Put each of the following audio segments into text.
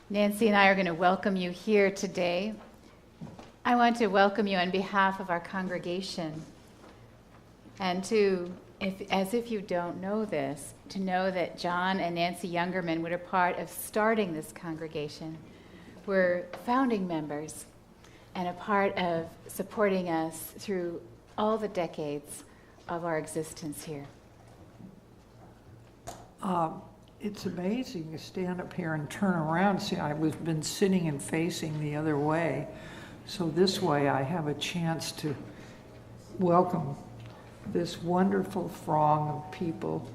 Nancy and I are going to welcome you here today. I want to welcome you on behalf of our congregation, and as if you don't know this, to know that John and Nancy Youngerman were a part of starting this congregation. We're founding members and a part of supporting us through all the decades of our existence here. It's amazing to stand up here and turn around. See, I've been sitting and facing the other way, so this way I have a chance to welcome this wonderful throng of people.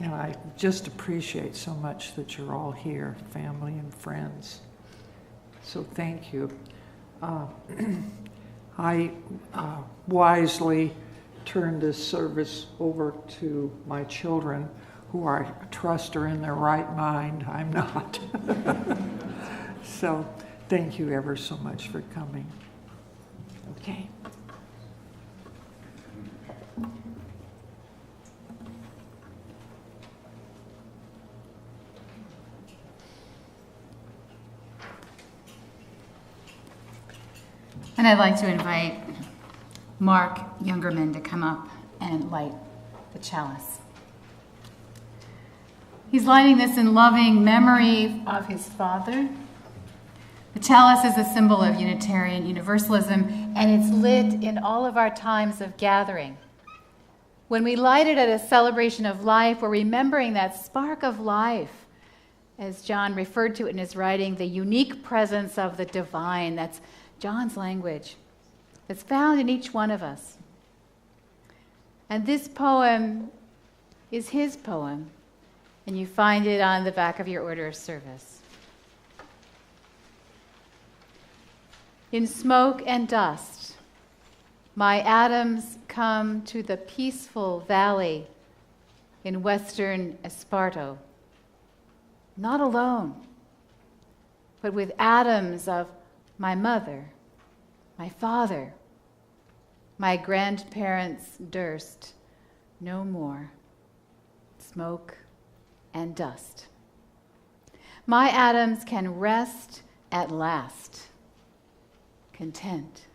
And I just appreciate so much that you're all here, family and friends. So thank you. I wisely turned this service over to my children, who I trust are in their right mind. I'm not. So thank you ever so much for coming. Okay. And I'd like to invite Mark Youngerman to come up and light the chalice. He's lighting this in loving memory of his father. The chalice is a symbol of Unitarian Universalism, and it's lit in all of our times of gathering. When we light it at a celebration of life, we're remembering that spark of life, as John referred to it in his writing, the unique presence of the divine. That's John's language. That's found in each one of us. And this poem is his poem, and you find it on the back of your order of service. In smoke and dust, my atoms come to the peaceful valley in western Esparto, not alone, but with atoms of my mother, my father, my grandparents durst, no more, smoke and dust. My atoms can rest at last, content.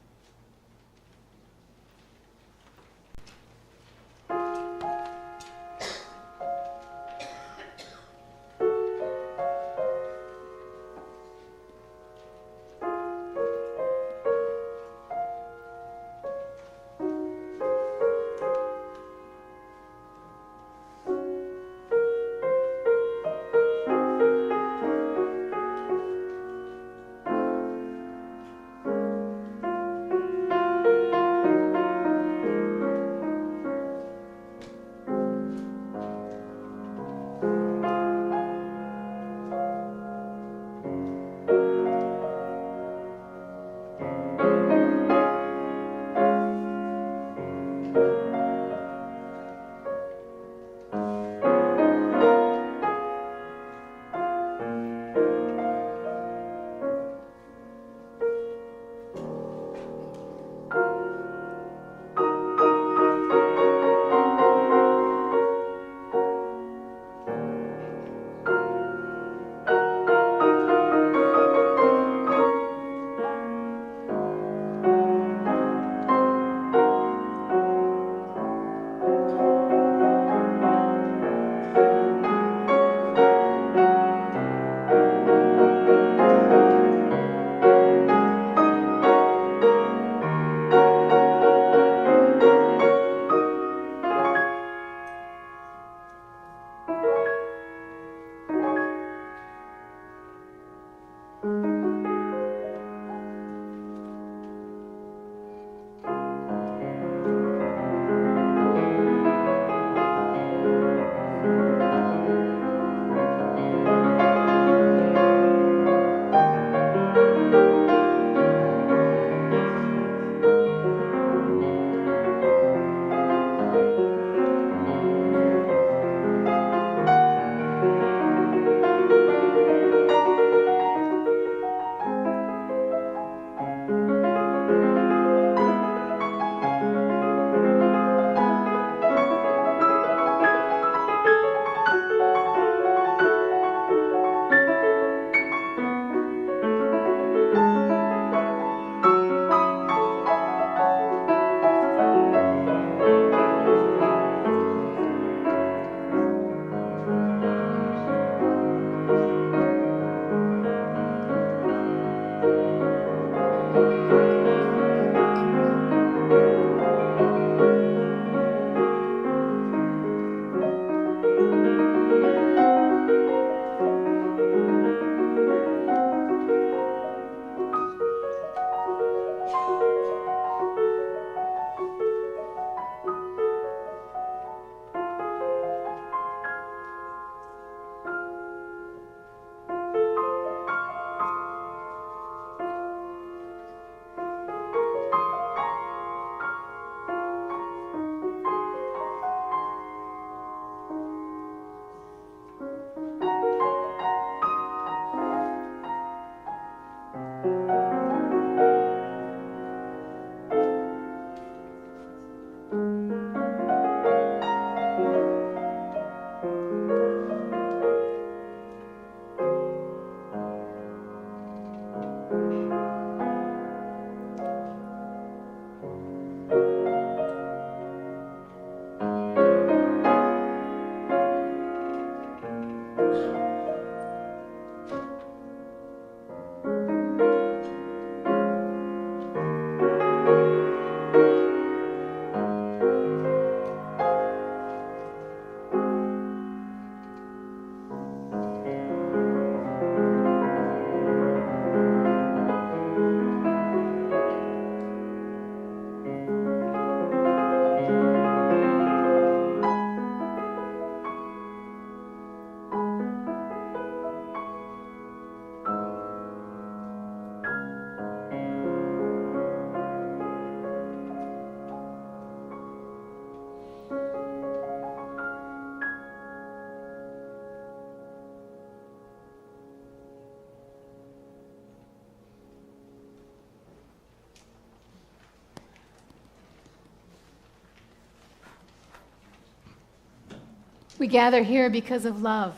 We gather here because of love.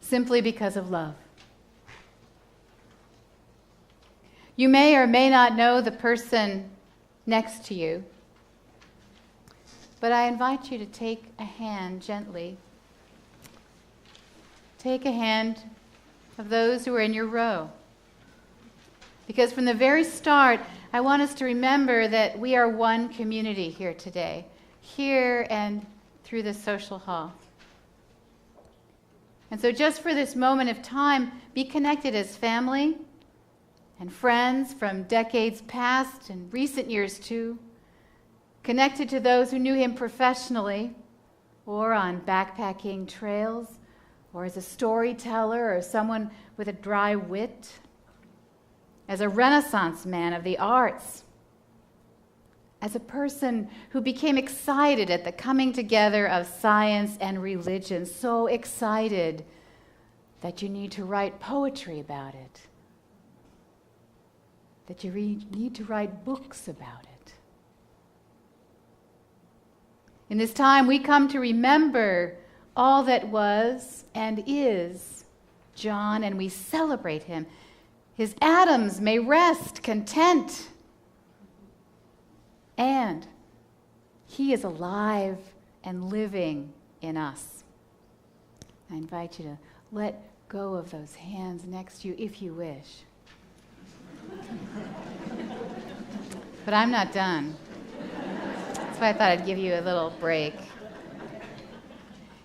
Simply because of love. You may or may not know the person next to you, but I invite you to take a hand gently. Take a hand of those who are in your row. Because from the very start, I want us to remember that we are one community here today, here and through the social hall. And so just for this moment of time, be connected as family and friends from decades past and recent years too, connected to those who knew him professionally or on backpacking trails or as a storyteller or someone with a dry wit, as a Renaissance man of the arts, as a person who became excited at the coming together of science and religion, so excited that you need to write poetry about it, that you need to write books about it. In this time, we come to remember all that was and is John, and we celebrate him. His atoms may rest content, and he is alive and living in us. I invite you to let go of those hands next to you if you wish. But I'm not done. That's why I thought I'd give you a little break.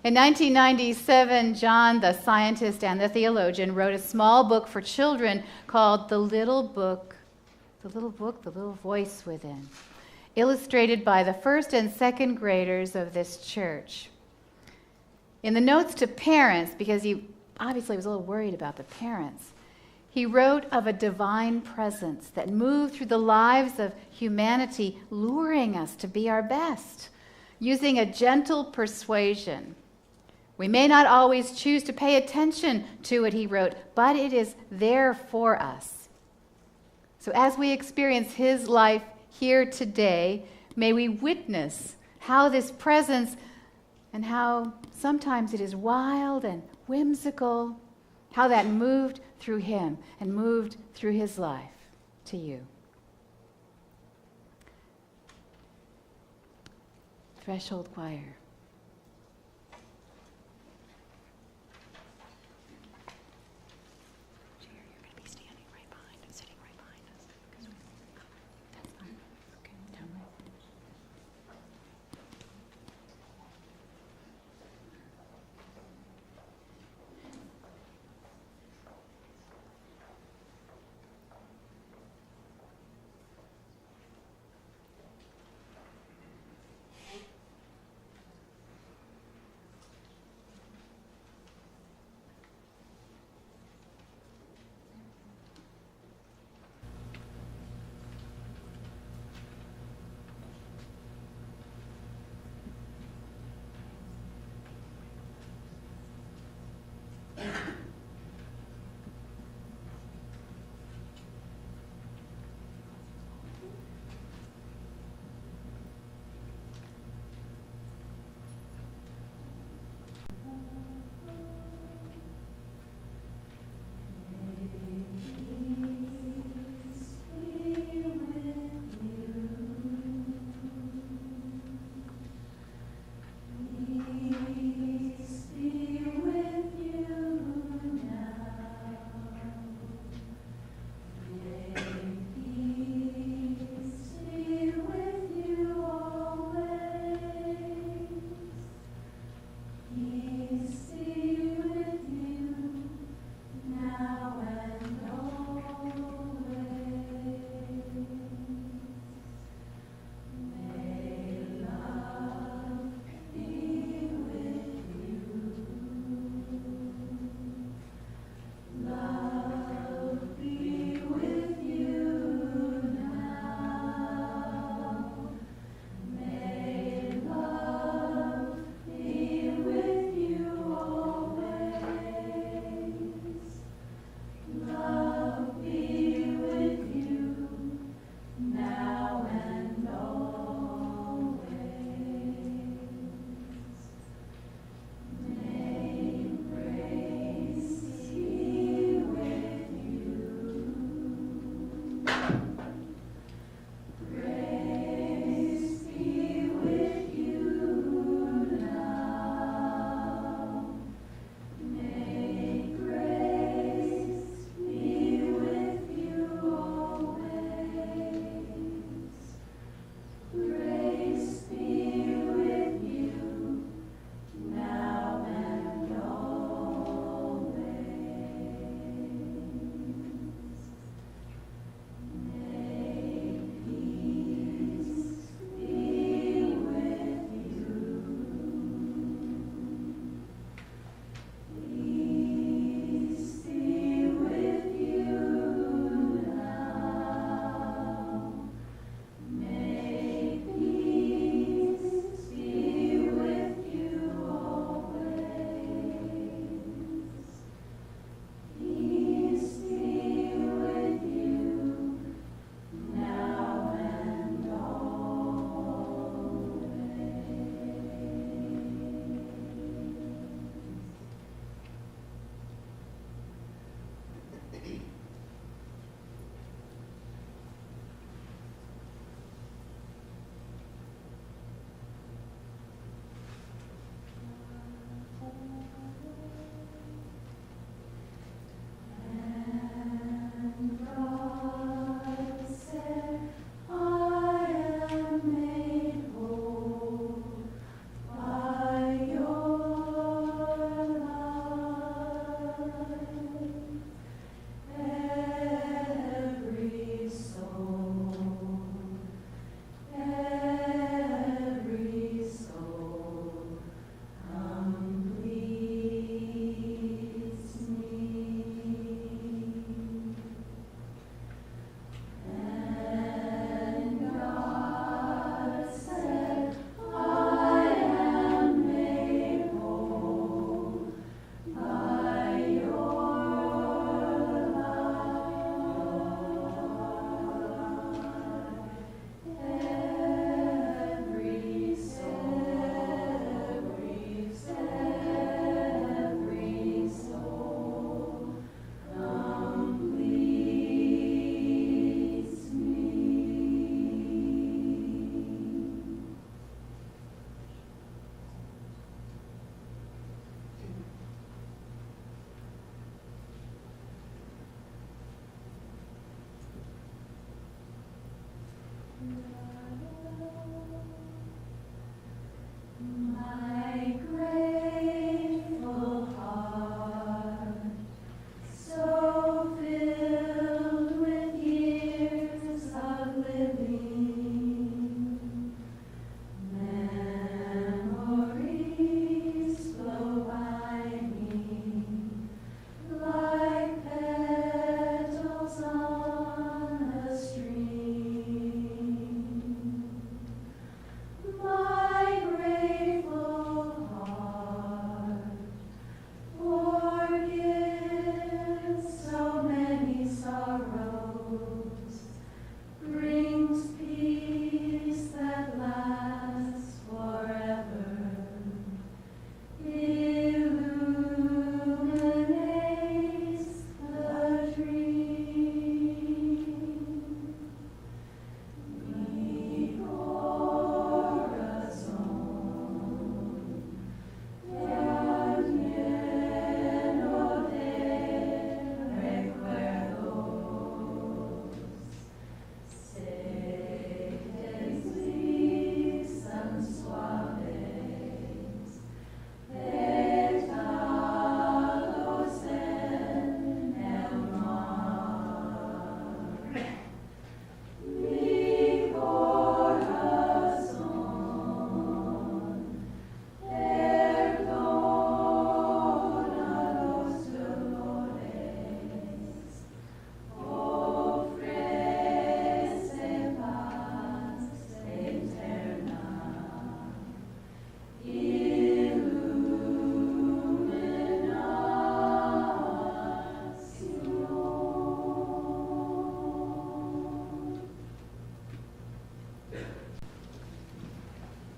In 1997, John, the scientist and the theologian, wrote a small book for children called The Little Voice Within, illustrated by the first and second graders of this church. In the notes to parents, because he obviously was a little worried about the parents, he wrote of a divine presence that moved through the lives of humanity, luring us to be our best, using a gentle persuasion. We may not always choose to pay attention to it, he wrote, but it is there for us. So as we experience his life here today, may we witness how this presence and how sometimes it is wild and whimsical, how that moved through him and moved through his life to you. Threshold Choir.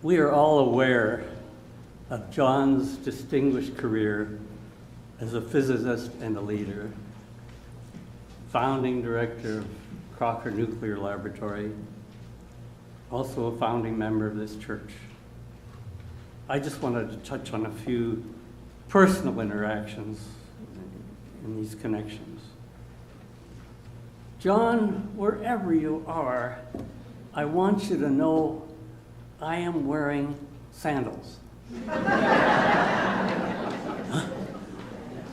We are all aware of John's distinguished career as a physicist and a leader, founding director of Crocker Nuclear Laboratory, also a founding member of this church. I just wanted to touch on a few personal interactions in these connections. John, wherever you are, I want you to know I am wearing sandals.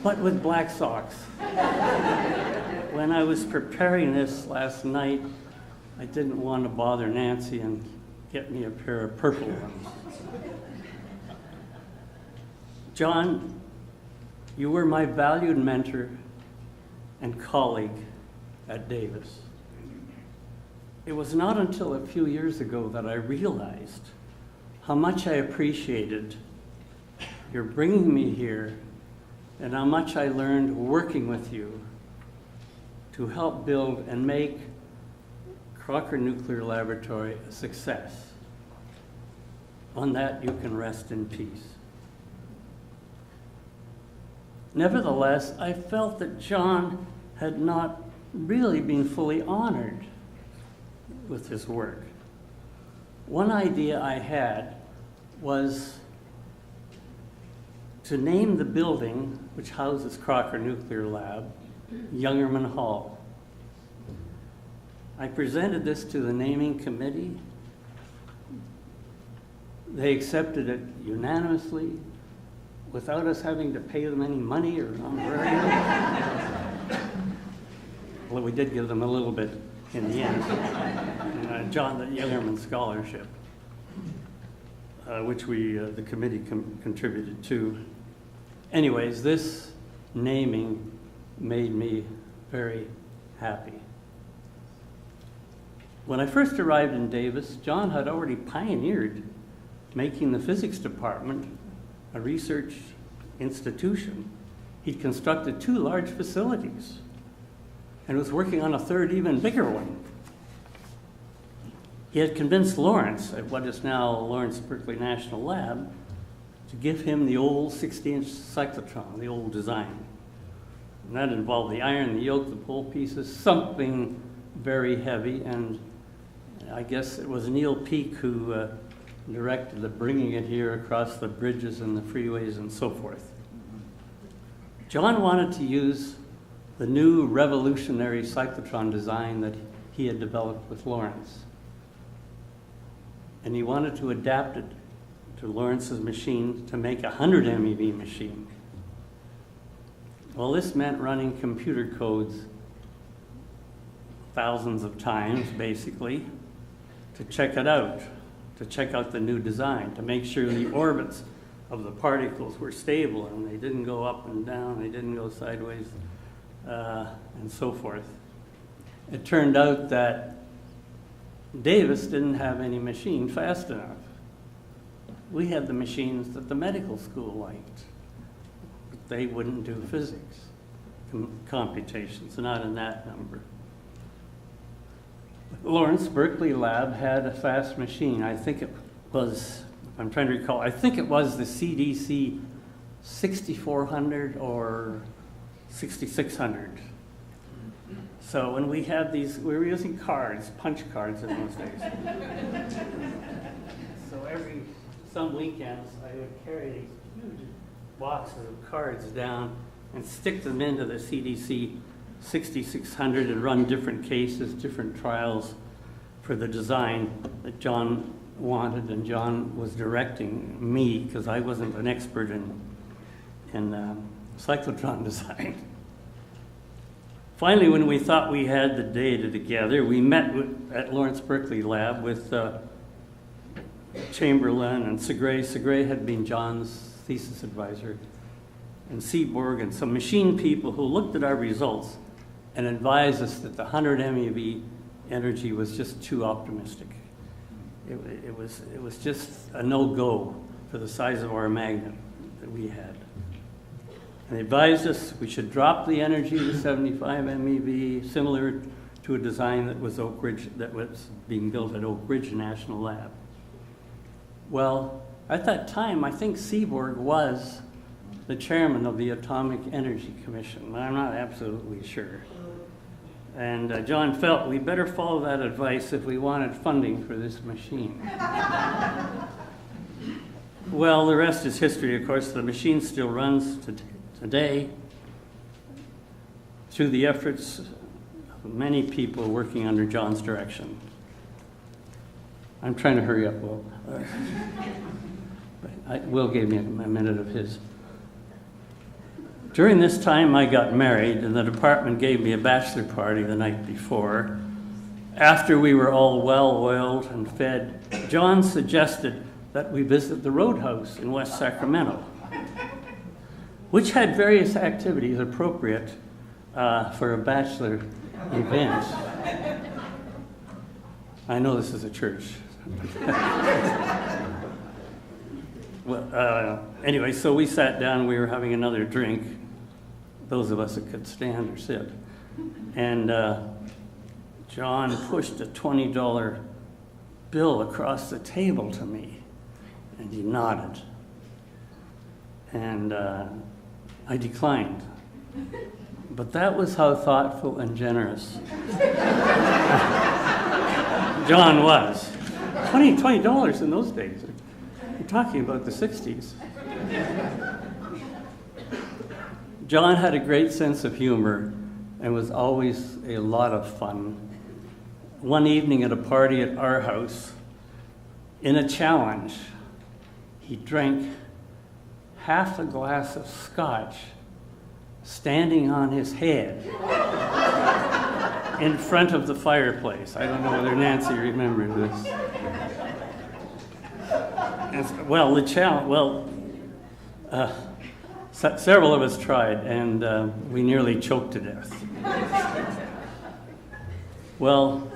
But with black socks. When I was preparing this last night, I didn't want to bother Nancy and get me a pair of purple ones. John, you were my valued mentor and colleague at Davis. It was not until a few years ago that I realized how much I appreciated your bringing me here and how much I learned working with you to help build and make Crocker Nuclear Laboratory a success. On that, you can rest in peace. Nevertheless, I felt that John had not really been fully honored with his work. One idea I had was to name the building which houses Crocker Nuclear Lab Youngerman Hall. I presented this to the naming committee. They accepted it unanimously without us having to pay them any money or honorarium. Well, we did give them a little bit in the end. John, the Youngerman Scholarship, which the committee contributed to. Anyways, this naming made me very happy. When I first arrived in Davis, John had already pioneered making the physics department a research institution. He'd constructed 2 large facilities and was working on a 3rd, even bigger one. He had convinced Lawrence at what is now Lawrence Berkeley National Lab to give him the old 60-inch cyclotron, the old design. And that involved the iron, the yoke, the pole pieces, something very heavy, and I guess it was Neil Peake who directed the bringing it here across the bridges and the freeways and so forth. John wanted to use the new revolutionary cyclotron design that he had developed with Lawrence. And he wanted to adapt it to Lawrence's machine to make a 100 MeV machine. Well, this meant running computer codes thousands of times, basically, to check it out, to check out the new design, to make sure the orbits of the particles were stable and they didn't go up and down, they didn't go sideways, and so forth. It turned out that Davis didn't have any machine fast enough. We had the machines that the medical school liked, but they wouldn't do physics computations, not in that number. Lawrence Berkeley Lab had a fast machine. I think it was, I'm trying to recall, I think it was the CDC 6400 or 6600. So when we had these, we were using cards, punch cards in those days. So some weekends, I would carry these huge boxes of cards down and stick them into the CDC 6600 and run different cases, different trials for the design that John wanted, and John was directing me because I wasn't an expert in cyclotron design. Finally, when we thought we had the data together, we met at Lawrence Berkeley Lab with Chamberlain and Segre. Segre had been John's thesis advisor, and Seaborg and some machine people who looked at our results and advised us that the 100 MeV energy was just too optimistic. It was just a no-go for the size of our magnet that we had. And they advised us we should drop the energy to 75 MeV, similar to a design that was being built at Oak Ridge National Lab. Well, at that time, I think Seaborg was the chairman of the Atomic Energy Commission, but I'm not absolutely sure. And John felt we better follow that advice if we wanted funding for this machine. Well, the rest is history, of course. The machine still runs today through the efforts of many people working under John's direction. I'm trying to hurry up, Will. Will gave me a minute of his. During this time, I got married, and the department gave me a bachelor party the night before. After we were all well-oiled and fed, John suggested that we visit the Roadhouse in West Sacramento, which had various activities appropriate for a bachelor event. I know this is a church. Well, anyway, so we sat down, we were having another drink, those of us that could stand or sit. And John pushed a $20 bill across the table to me, and he nodded. And I declined. But that was how thoughtful and generous John was. $20 in those days. We're talking about the 60s. John had a great sense of humor and was always a lot of fun. One evening at a party at our house, in a challenge, he drank half a glass of scotch standing on his head in front of the fireplace. I don't know whether Nancy remembers this. Well, the challenge, several of us tried, and we nearly choked to death. Well,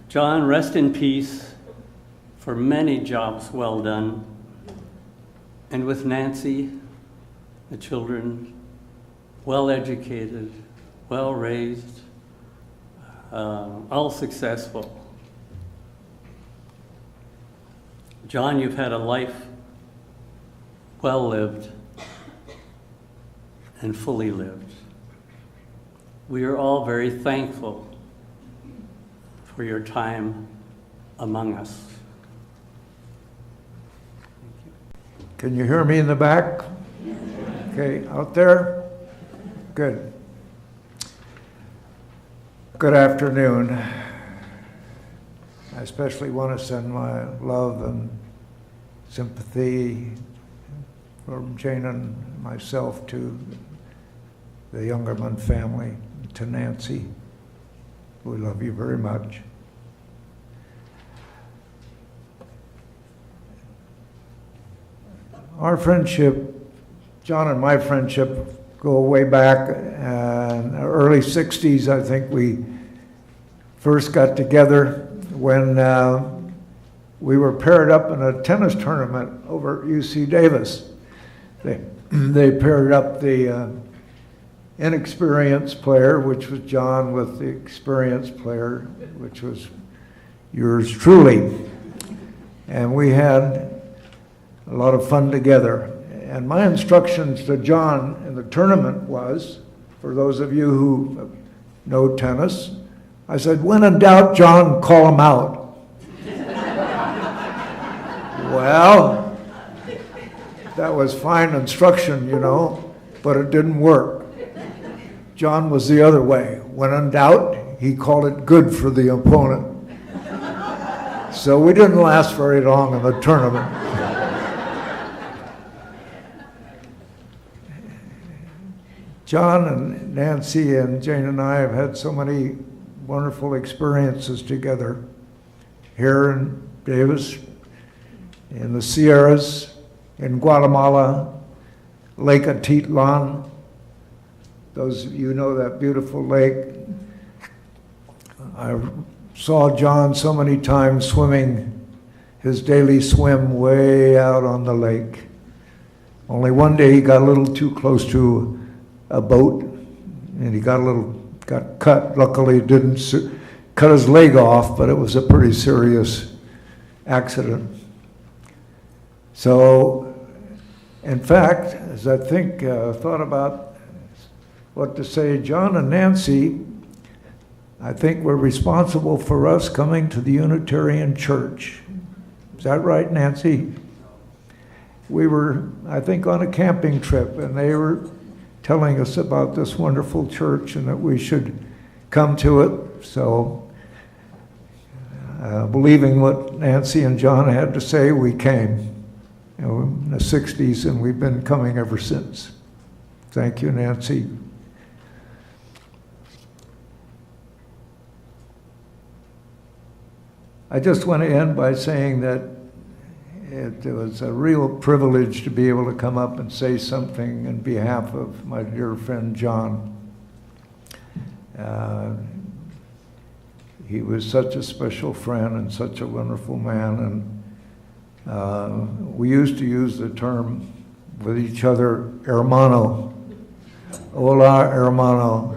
John, rest in peace for many jobs well done. And with Nancy, the children, well educated, well raised, all successful. John, you've had a life well lived and fully lived. We are all very thankful for your time among us. Can you hear me in the back? Okay, out there? Good. Good afternoon. I especially want to send my love and sympathy from Jane and myself to the Youngerman family, to Nancy. We love you very much. Our friendship, John and my friendship, go way back. In the early 60s, I think we first got together when we were paired up in a tennis tournament over at UC Davis. They paired up the inexperienced player, which was John, with the experienced player, which was yours truly. And we had a lot of fun together. And my instructions to John in the tournament was, for those of you who know tennis, I said, when in doubt, John, call him out. Well, that was fine instruction, you know, but it didn't work. John was the other way. When in doubt, he called it good for the opponent. So we didn't last very long in the tournament. John and Nancy and Jane and I have had so many wonderful experiences together here in Davis, in the Sierras, in Guatemala, Lake Atitlan. Those of you know that beautiful lake. I saw John so many times swimming his daily swim way out on the lake. Only one day he got a little too close to a boat, and he got cut. Luckily, it didn't cut his leg off, but it was a pretty serious accident. So, in fact, as I thought about what to say, John and Nancy, I think were responsible for us coming to the Unitarian Church. Is that right, Nancy? We were, I think, on a camping trip, and they were telling us about this wonderful church and that we should come to it. So, believing what Nancy and John had to say, we came. In the 60s, and we've been coming ever since. Thank you, Nancy. I just want to end by saying that it was a real privilege to be able to come up and say something on behalf of my dear friend John. He was such a special friend and such a wonderful man, and we used to use the term with each other, hermano. Hola, hermano.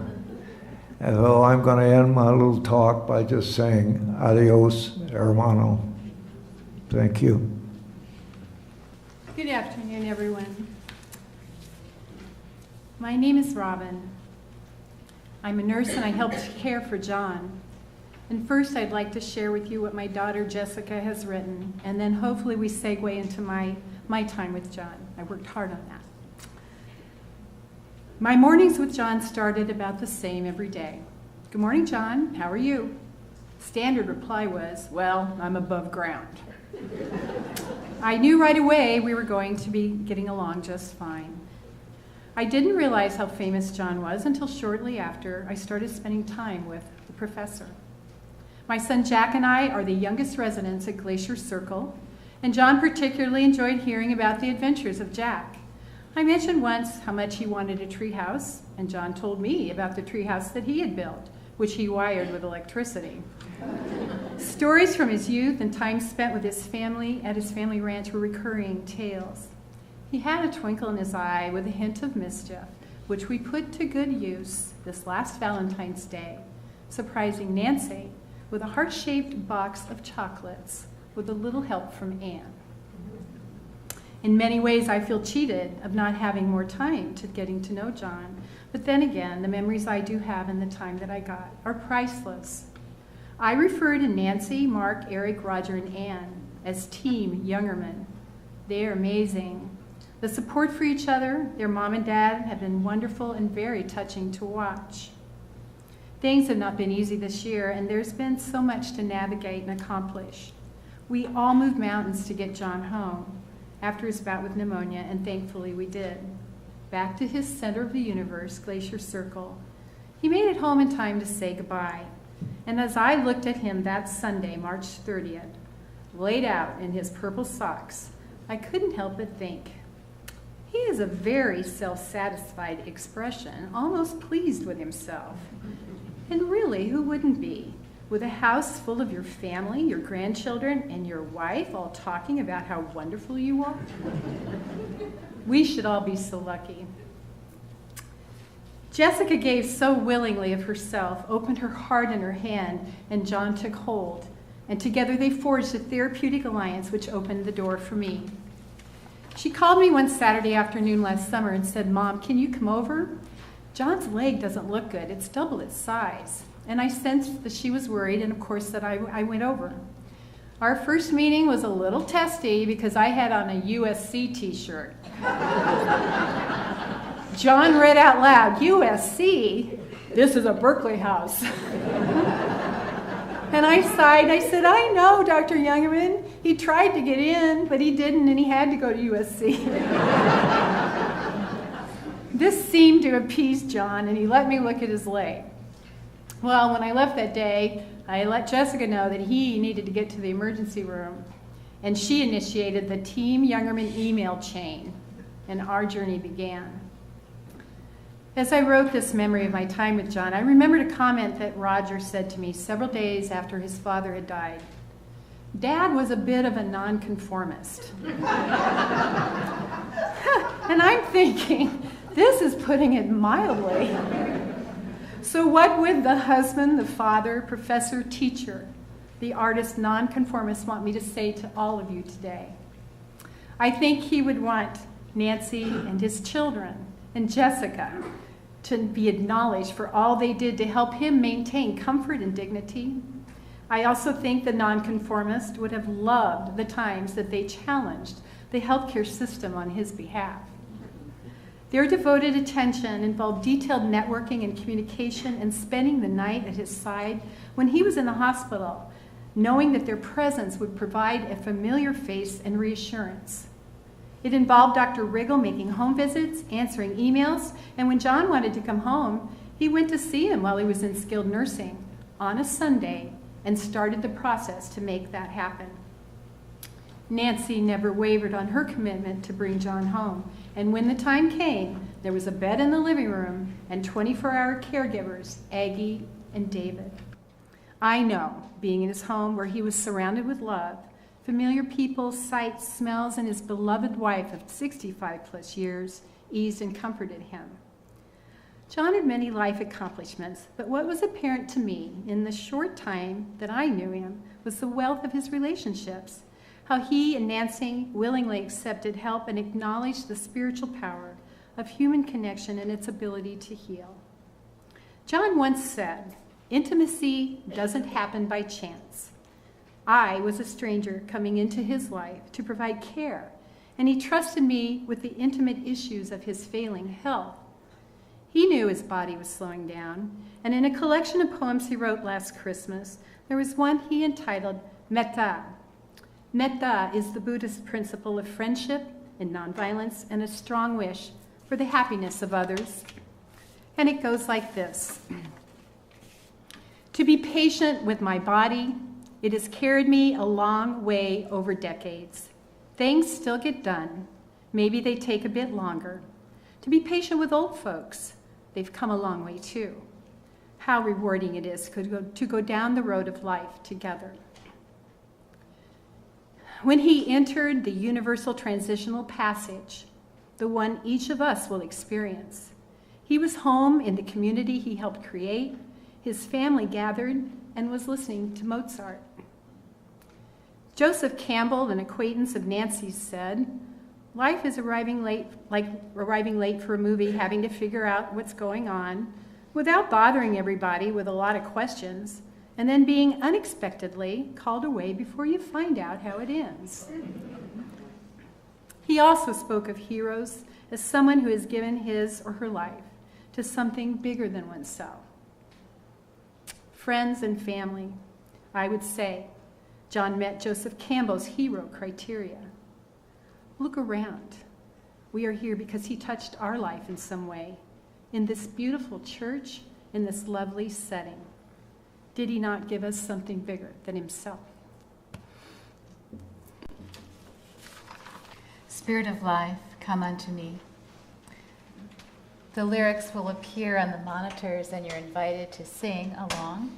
And so I'm going to end my little talk by just saying, adios, hermano. Thank you. Good afternoon, everyone. My name is Robin. I'm a nurse and I helped care for John. And first I'd like to share with you what my daughter Jessica has written, and then hopefully we segue into my time with John. I worked hard on that. My mornings with John started about the same every day. Good morning, John. How are you? Standard reply was, well, I'm above ground. I knew right away we were going to be getting along just fine. I didn't realize how famous John was until shortly after I started spending time with the professor. My son Jack and I are the youngest residents at Glacier Circle, and John particularly enjoyed hearing about the adventures of Jack. I mentioned once how much he wanted a treehouse, and John told me about the treehouse that he had built, which he wired with electricity. Stories from his youth and time spent with his family at his family ranch were recurring tales. He had a twinkle in his eye with a hint of mischief, which we put to good use this last Valentine's Day, surprising Nancy with a heart-shaped box of chocolates with a little help from Anne. In many ways, I feel cheated of not having more time to getting to know John, but then again, the memories I do have in the time that I got are priceless. I refer to Nancy, Mark, Eric, Roger, and Anne as Team Youngerman. They are amazing. The support for each other, their mom and dad, have been wonderful and very touching to watch. Things have not been easy this year, and there's been so much to navigate and accomplish. We all moved mountains to get John home after his bout with pneumonia, and thankfully we did. Back to his center of the universe, Glacier Circle. He made it home in time to say goodbye. And as I looked at him that Sunday, March 30th, laid out in his purple socks, I couldn't help but think, he is a very self-satisfied expression, almost pleased with himself. And really, who wouldn't be? With a house full of your family, your grandchildren, and your wife all talking about how wonderful you are? We should all be so lucky. Jessica gave so willingly of herself, opened her heart and her hand, and John took hold. And together they forged a therapeutic alliance which opened the door for me. She called me one Saturday afternoon last summer and said, Mom, can you come over? John's leg doesn't look good. It's double its size. And I sensed that she was worried, and of course that I went over. Our first meeting was a little testy because I had on a USC t-shirt. John read out loud, USC? This is a Berkeley house. And I sighed. I said, I know, Dr. Youngerman. He tried to get in, but he didn't, and he had to go to USC. This seemed to appease John, and he let me look at his leg. Well, when I left that day, I let Jessica know that he needed to get to the emergency room, and she initiated the Team Youngerman email chain, and our journey began. As I wrote this memory of my time with John, I remembered a comment that Roger said to me several days after his father had died. Dad was a bit of a nonconformist. And I'm thinking, this is putting it mildly. So what would the husband, the father, professor, teacher, the artist nonconformists want me to say to all of you today. I think he would want Nancy and his children and Jessica to be acknowledged for all they did to help him maintain comfort and dignity. I also think the nonconformist would have loved the times that they challenged the healthcare system on his behalf. Their devoted attention involved detailed networking and communication and spending the night at his side when he was in the hospital, knowing that their presence would provide a familiar face and reassurance. It involved Dr. Riggle making home visits, answering emails, and when John wanted to come home, he went to see him while he was in skilled nursing on a Sunday and started the process to make that happen. Nancy never wavered on her commitment to bring John home, and when the time came, there was a bed in the living room and 24-hour caregivers, Aggie and David. I know, being in his home where he was surrounded with love, familiar people, sights, smells, and his beloved wife of 65 plus years eased and comforted him. John had many life accomplishments, but what was apparent to me in the short time that I knew him was the wealth of his relationships, how he and Nancy willingly accepted help and acknowledged the spiritual power of human connection and its ability to heal. John once said, "Intimacy doesn't happen by chance." I was a stranger coming into his life to provide care, and he trusted me with the intimate issues of his failing health. He knew his body was slowing down, and in a collection of poems he wrote last Christmas, there was one he entitled Metta. Metta is the Buddhist principle of friendship and nonviolence and a strong wish for the happiness of others. And it goes like this. To be patient with my body, it has carried me a long way over decades. Things still get done. Maybe they take a bit longer. To be patient with old folks, they've come a long way too. How rewarding it is to go down the road of life together. When he entered the universal transitional passage, the one each of us will experience, he was home in the community he helped create. His family gathered and was listening to Mozart. Joseph Campbell, an acquaintance of Nancy's, said, "Life is arriving late, like arriving late for a movie, having to figure out what's going on without bothering everybody with a lot of questions, and then being unexpectedly called away before you find out how it ends." He also spoke of heroes as someone who has given his or her life to something bigger than oneself. Friends and family, I would say, John met Joseph Campbell's hero criteria. Look around. We are here because he touched our life in some way, in this beautiful church, in this lovely setting. Did he not give us something bigger than himself? Spirit of life, come unto me. The lyrics will appear on the monitors and you're invited to sing along.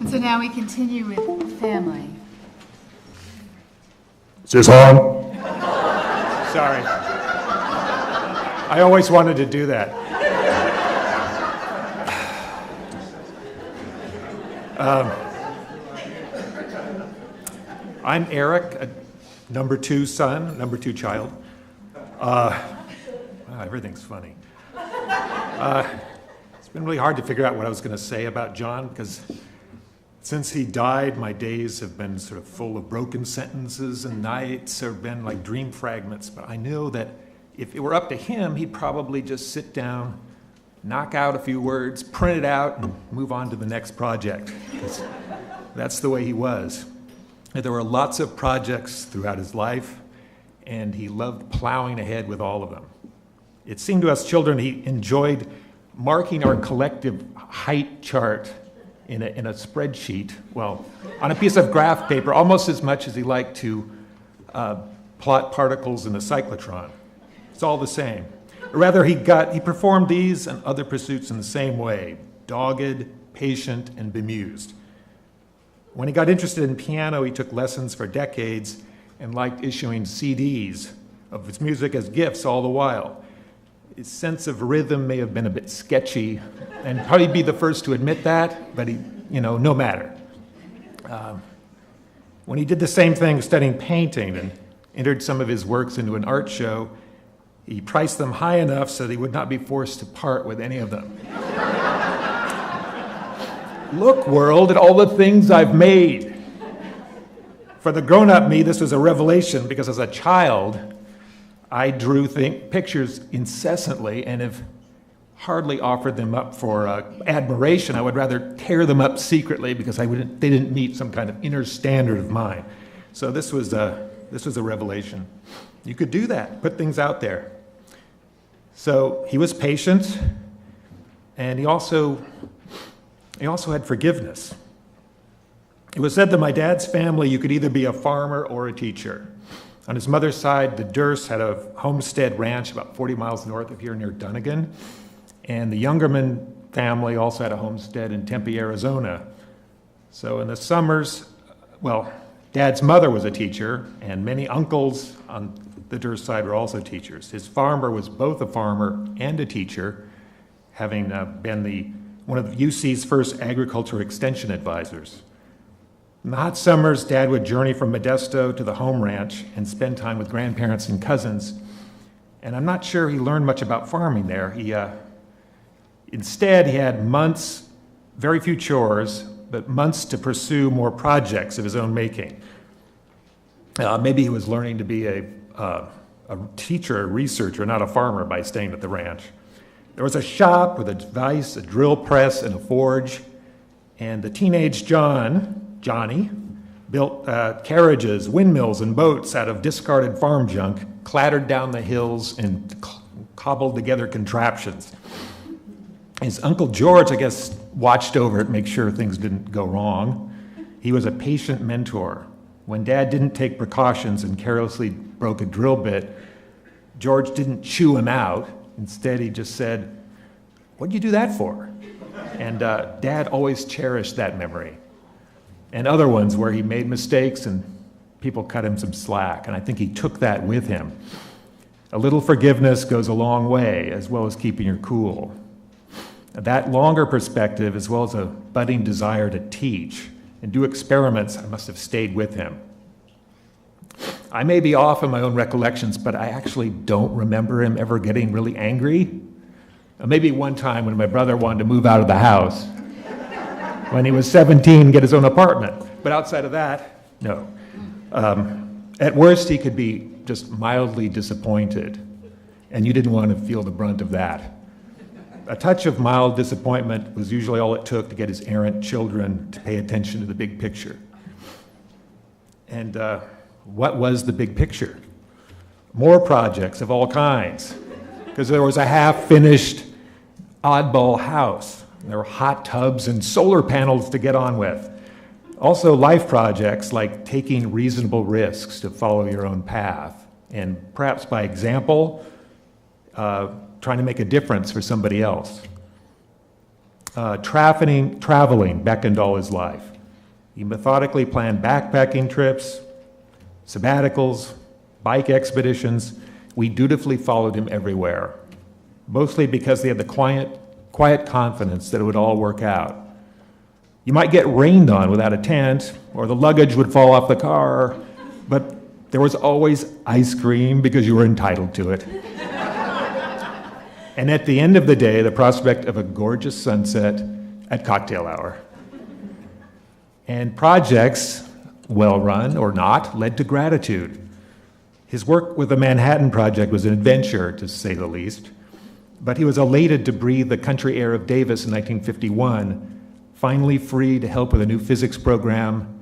So now we continue with family. Is this on? Sorry. I always wanted to do that. I'm Eric, a number 2 son, number 2 child. Wow, everything's funny. It's been really hard to figure out what I was going to say about John, because since he died, my days have been sort of full of broken sentences, and nights have been like dream fragments. But I know that if it were up to him, he'd probably just sit down, knock out a few words, print it out, and move on to the next project. 'Cause that's the way he was. And there were lots of projects throughout his life, and he loved plowing ahead with all of them. It seemed to us children he enjoyed marking our collective height chart in a spreadsheet, well, on a piece of graph paper, almost as much as he liked to plot particles in a cyclotron. It's all the same. Or rather, he performed these and other pursuits in the same way, dogged, patient, and bemused. When he got interested in piano, he took lessons for decades and liked issuing CDs of his music as gifts all the while. His sense of rhythm may have been a bit sketchy, and probably be the first to admit that, but no matter. When he did the same thing studying painting and entered some of his works into an art show, he priced them high enough so that he would not be forced to part with any of them. Look, world, at all the things I've made. For the grown-up me, this was a revelation, because as a child, I drew pictures incessantly and have hardly offered them up for admiration. I would rather tear them up secretly because they didn't meet some kind of inner standard of mine. So this was a revelation. You could do that, put things out there. So he was patient, and he also had forgiveness. It was said that my dad's family, you could either be a farmer or a teacher. On his mother's side, the Durst had a homestead ranch about 40 miles north of here near Dunnigan, and the Youngerman family also had a homestead in Tempe, Arizona. So in the summers, Dad's mother was a teacher, and many uncles on the Durst side were also teachers. His farmer was both a farmer and a teacher, having been one of UC's first agriculture extension advisors. In the hot summers, Dad would journey from Modesto to the home ranch and spend time with grandparents and cousins. And I'm not sure he learned much about farming there. Instead, he had months, very few chores, but months to pursue more projects of his own making. Maybe he was learning to be a teacher, a researcher, not a farmer, by staying at the ranch. There was a shop with a vise, a drill press, and a forge. And the teenage Johnny, built carriages, windmills, and boats out of discarded farm junk, clattered down the hills, and cobbled together contraptions. His Uncle George, I guess, watched over it, make sure things didn't go wrong. He was a patient mentor. When Dad didn't take precautions and carelessly broke a drill bit, George didn't chew him out. Instead, he just said, "What'd you do that for?" And Dad always cherished that memory. And other ones where he made mistakes and people cut him some slack. And I think he took that with him. A little forgiveness goes a long way, as well as keeping your cool. That longer perspective, as well as a budding desire to teach and do experiments, I must have stayed with him. I may be off in my own recollections, but I actually don't remember him ever getting really angry. Maybe one time when my brother wanted to move out of the house, when he was 17 and get his own apartment. But outside of that, no. At worst, he could be just mildly disappointed, and you didn't want to feel the brunt of that. A touch of mild disappointment was usually all it took to get his errant children to pay attention to the big picture. And what was the big picture? More projects of all kinds, because there was a half-finished oddball house. There were hot tubs and solar panels to get on with. Also, life projects like taking reasonable risks to follow your own path, and perhaps by example, trying to make a difference for somebody else. Traveling beckoned all his life. He methodically planned backpacking trips, sabbaticals, bike expeditions. We dutifully followed him everywhere, mostly because they had the quiet confidence that it would all work out. You might get rained on without a tent, or the luggage would fall off the car, but there was always ice cream because you were entitled to it. And at the end of the day, the prospect of a gorgeous sunset at cocktail hour. And projects, well run or not, led to gratitude. His work with the Manhattan Project was an adventure, to say the least, but he was elated to breathe the country air of Davis in 1951, finally free to help with a new physics program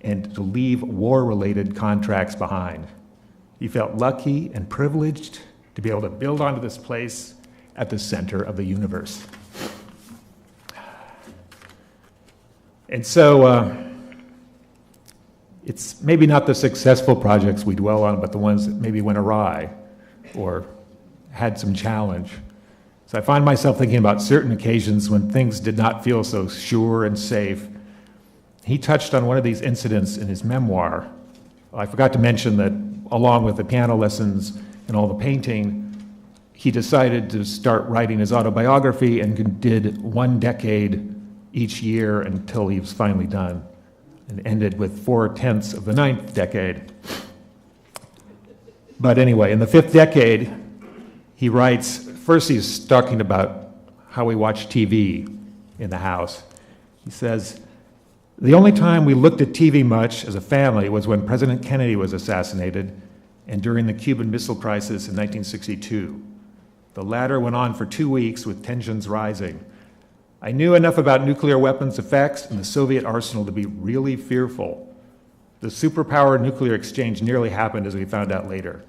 and to leave war-related contracts behind. He felt lucky and privileged to be able to build onto this place at the center of the universe. And so, it's maybe not the successful projects we dwell on, but the ones that maybe went awry or had some challenge. So I find myself thinking about certain occasions when things did not feel so sure and safe. He touched on one of these incidents in his memoir. I forgot to mention that along with the piano lessons and all the painting, he decided to start writing his autobiography and did 1 decade each year until he was finally done, and ended with 4/10 of the 9th decade. But anyway, in the 5th decade, he writes, first he's talking about how we watch TV in the house. He says, "The only time we looked at TV much as a family was when President Kennedy was assassinated and during the Cuban Missile Crisis in 1962. The latter went on for 2 weeks with tensions rising. I knew enough about nuclear weapons effects and the Soviet arsenal to be really fearful. The superpower nuclear exchange nearly happened, as we found out later.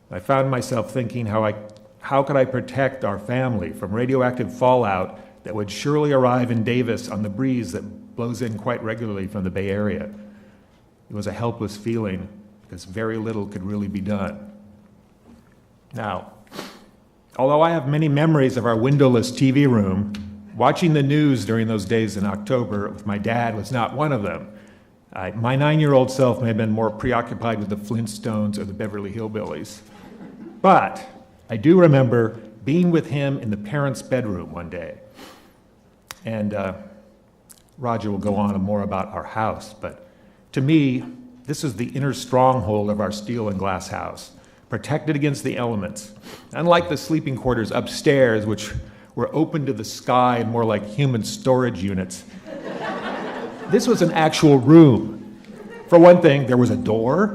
I found myself thinking how could I protect our family from radioactive fallout that would surely arrive in Davis on the breeze that blows in quite regularly from the Bay Area. It was a helpless feeling because very little could really be done." Now, although I have many memories of our windowless TV room, watching the news during those days in October with my dad was not one of them. My 9-year-old self may have been more preoccupied with the Flintstones or the Beverly Hillbillies. But I do remember being with him in the parents' bedroom one day. And Roger will go on more about our house, but to me, this is the inner stronghold of our steel and glass house, protected against the elements. Unlike the sleeping quarters upstairs, which were open to the sky and more like human storage units, this was an actual room. For one thing, there was a door.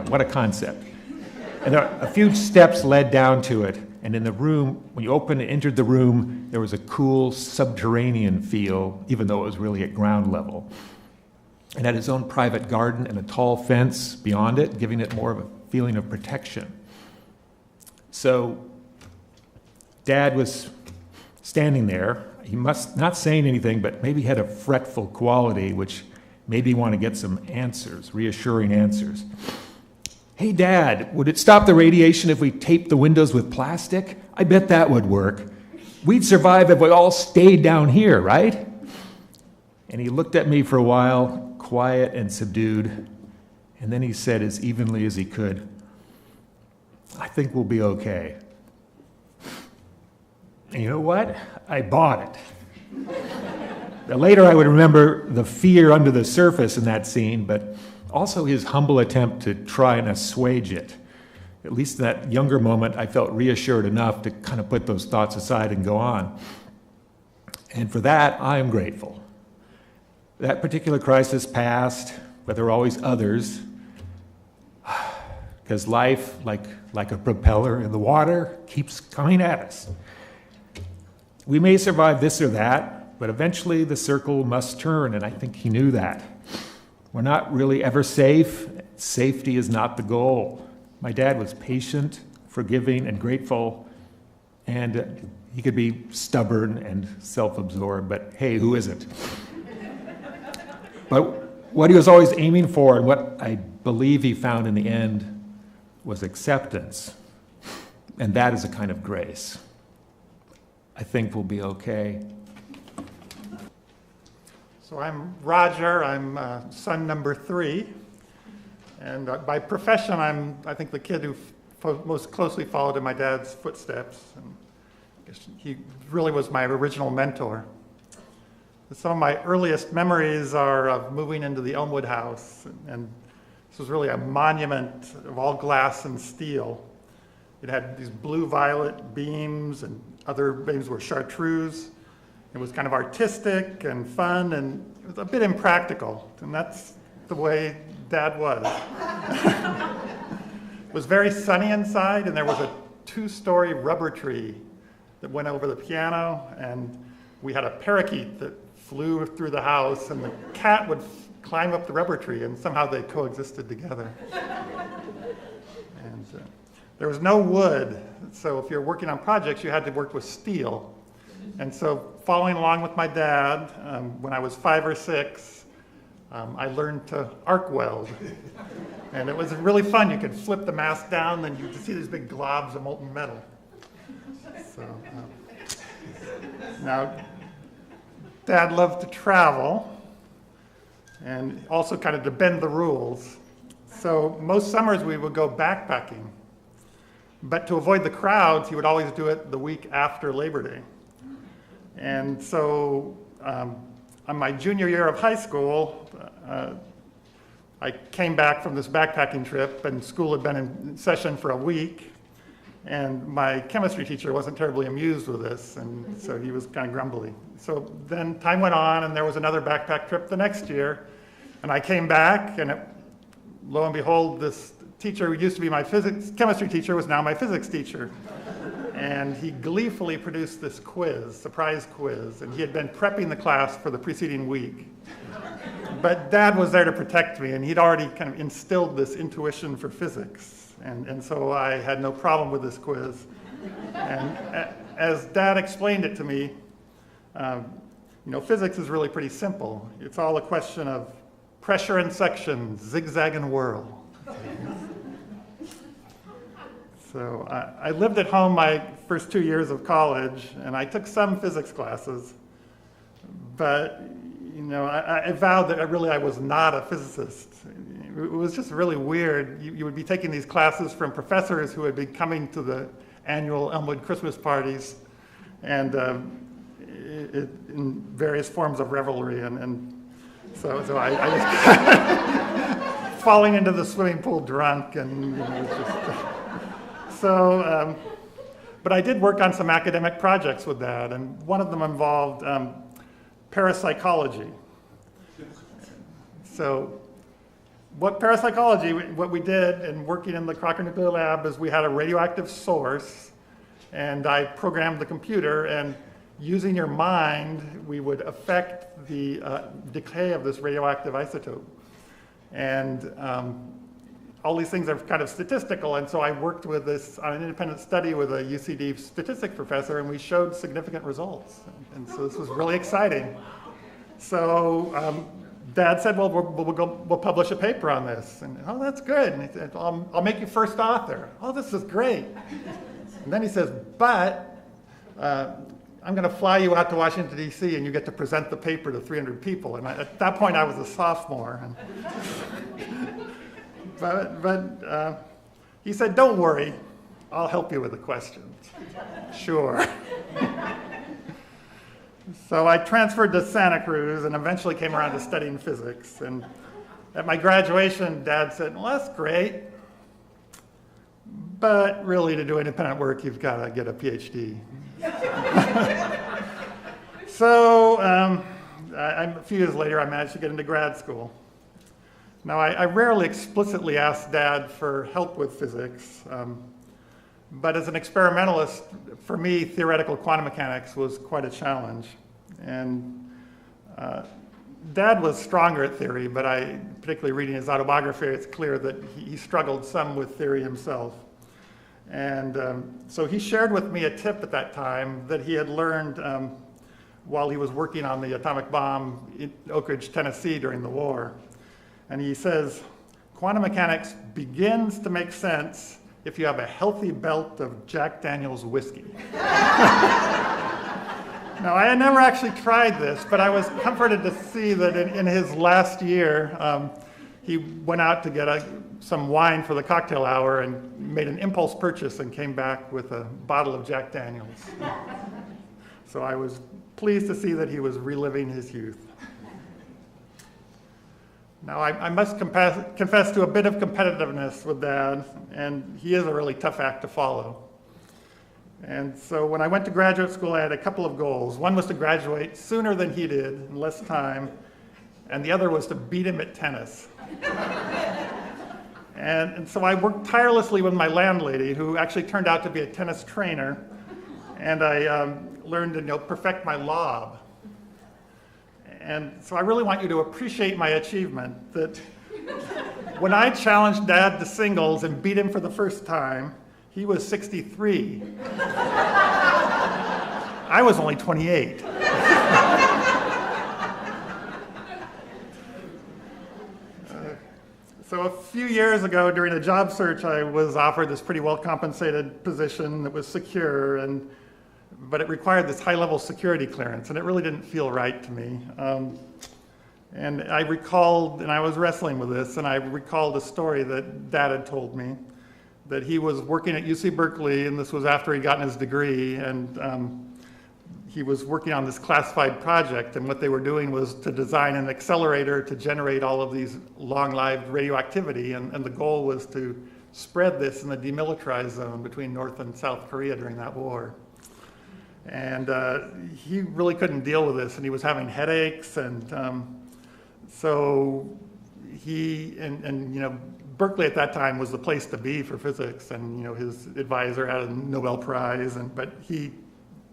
What a concept. And a few steps led down to it. And in the room, when you entered the room, there was a cool subterranean feel, even though it was really at ground level. It had its own private garden and a tall fence beyond it, giving it more of a feeling of protection. So Dad was standing there. He must not saying anything, but maybe had a fretful quality, which made me want to get some answers, reassuring answers. "Hey, Dad, would it stop the radiation if we taped the windows with plastic? I bet that would work. We'd survive if we all stayed down here, right?" And he looked at me for a while, quiet and subdued, and then he said as evenly as he could, "I think we'll be okay." And you know what? I bought it. Now, later I would remember the fear under the surface in that scene, but also his humble attempt to try and assuage it. At least in that younger moment, I felt reassured enough to kind of put those thoughts aside and go on. And for that, I am grateful. That particular crisis passed, but there were always others, because life, like a propeller in the water, keeps coming at us. We may survive this or that, but eventually the circle must turn, and I think he knew that. We're not really ever safe. Safety is not the goal. My dad was patient, forgiving, and grateful, and he could be stubborn and self-absorbed, but hey, who isn't? But what he was always aiming for, and what I believe he found in the end, was acceptance. And that is a kind of grace. I think we'll be okay. So I'm Roger. I'm son number 3. And by profession, I think, the kid who most closely followed in my dad's footsteps. And I guess he really was my original mentor. Some of my earliest memories are of moving into the Elmwood house, and this was really a monument of all glass and steel. It had these blue-violet beams, and other beams were chartreuse. It was kind of artistic and fun, and it was a bit impractical, and that's the way Dad was. It was very sunny inside, and there was a 2-story rubber tree that went over the piano, and we had a parakeet that flew through the house, and the cat would climb up the rubber tree, and somehow they coexisted together. And there was no wood, so if you're working on projects, you had to work with steel. And so following along with my dad, when I was 5 or 6, I learned to arc weld. And it was really fun. You could flip the mask down, and you could see these big globs of molten metal. So now, Dad loved to travel, and also kind of to bend the rules. So most summers we would go backpacking. But to avoid the crowds, he would always do it the week after Labor Day. And so on my junior year of high school, I came back from this backpacking trip, and school had been in session for a week, and my chemistry teacher wasn't terribly amused with this, and so he was kind of grumbly. So then time went on, and there was another backpack trip the next year, and I came back, and lo and behold, this teacher who used to be my chemistry teacher was now my physics teacher. And he gleefully produced this quiz, surprise quiz, and he had been prepping the class for the preceding week. But Dad was there to protect me, and he'd already kind of instilled this intuition for physics. And so I had no problem with this quiz. And as Dad explained it to me, physics is really pretty simple. It's all a question of pressure and section, zigzag and whirl. So I lived at home my first 2 years of college, and I took some physics classes, but I vowed that I was not a physicist. It was just really weird. You would be taking these classes from professors who had been coming to the annual Elmwood Christmas parties, and in various forms of revelry, and so I just falling into the swimming pool drunk, and it was just. So, but I did work on some academic projects with Dad, and one of them involved parapsychology. So, what we did in working in the Crocker Nuclear Lab is we had a radioactive source, and I programmed the computer, and using your mind, we would affect the decay of this radioactive isotope. And all these things are kind of statistical, and so I worked with this on an independent study with a UCD statistics professor, and we showed significant results. And so this was really exciting. So Dad said, well, we'll publish a paper on this. And, oh, that's good. And he said, I'll make you first author. Oh, this is great. And then he says, but I'm going to fly you out to Washington, D.C., and you get to present the paper to 300 people. And at that point, I was a sophomore. And But he said, don't worry, I'll help you with the questions. Sure. So I transferred to Santa Cruz and eventually came around to studying physics. And at my graduation, Dad said, well, that's great, but really to do independent work, you've got to get a PhD. So a few years later, I managed to get into grad school. Now, I rarely explicitly asked Dad for help with physics, but as an experimentalist, for me, theoretical quantum mechanics was quite a challenge. And Dad was stronger at theory, but particularly reading his autobiography, it's clear that he struggled some with theory himself. And so he shared with me a tip at that time that he had learned while he was working on the atomic bomb in Oak Ridge, Tennessee during the war. And he says, quantum mechanics begins to make sense if you have a healthy belt of Jack Daniel's whiskey. Now, I had never actually tried this, but I was comforted to see that in his last year, he went out to get some wine for the cocktail hour and made an impulse purchase and came back with a bottle of Jack Daniel's. So I was pleased to see that he was reliving his youth. Now, I must confess to a bit of competitiveness with Dad, and he is a really tough act to follow. And so when I went to graduate school, I had a couple of goals. One was to graduate sooner than he did, in less time, and the other was to beat him at tennis. And so I worked tirelessly with my landlady, who actually turned out to be a tennis trainer, and I learned to perfect my lob. And so I really want you to appreciate my achievement, that when I challenged Dad to singles and beat him for the first time, he was 63. I was only 28. So a few years ago, during a job search, I was offered this pretty well-compensated position that was secure, but it required this high-level security clearance, and it really didn't feel right to me. And I recalled, and I was wrestling with this, and I recalled a story that Dad had told me, that he was working at UC Berkeley, and this was after he'd gotten his degree, and he was working on this classified project, and what they were doing was to design an accelerator to generate all of these long-lived radioactivity, and the goal was to spread this in the demilitarized zone between North and South Korea during that war. And he really couldn't deal with this, and he was having headaches, and so he, Berkeley at that time was the place to be for physics, and his advisor had a Nobel Prize, but he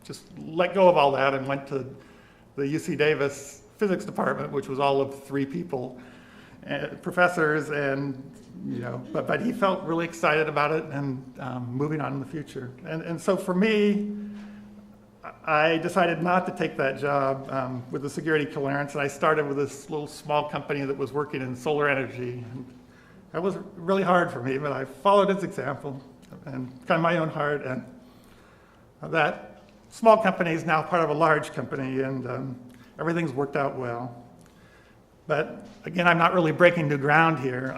just let go of all that and went to the UC Davis physics department, which was all of 3 people, professors, and but he felt really excited about it and moving on in the future. And so for me, I decided not to take that job with the security clearance, and I started with this little small company that was working in solar energy. And that was really hard for me, but I followed his example and kind of my own heart, and that small company is now part of a large company, and everything's worked out well. But again, I'm not really breaking new ground here.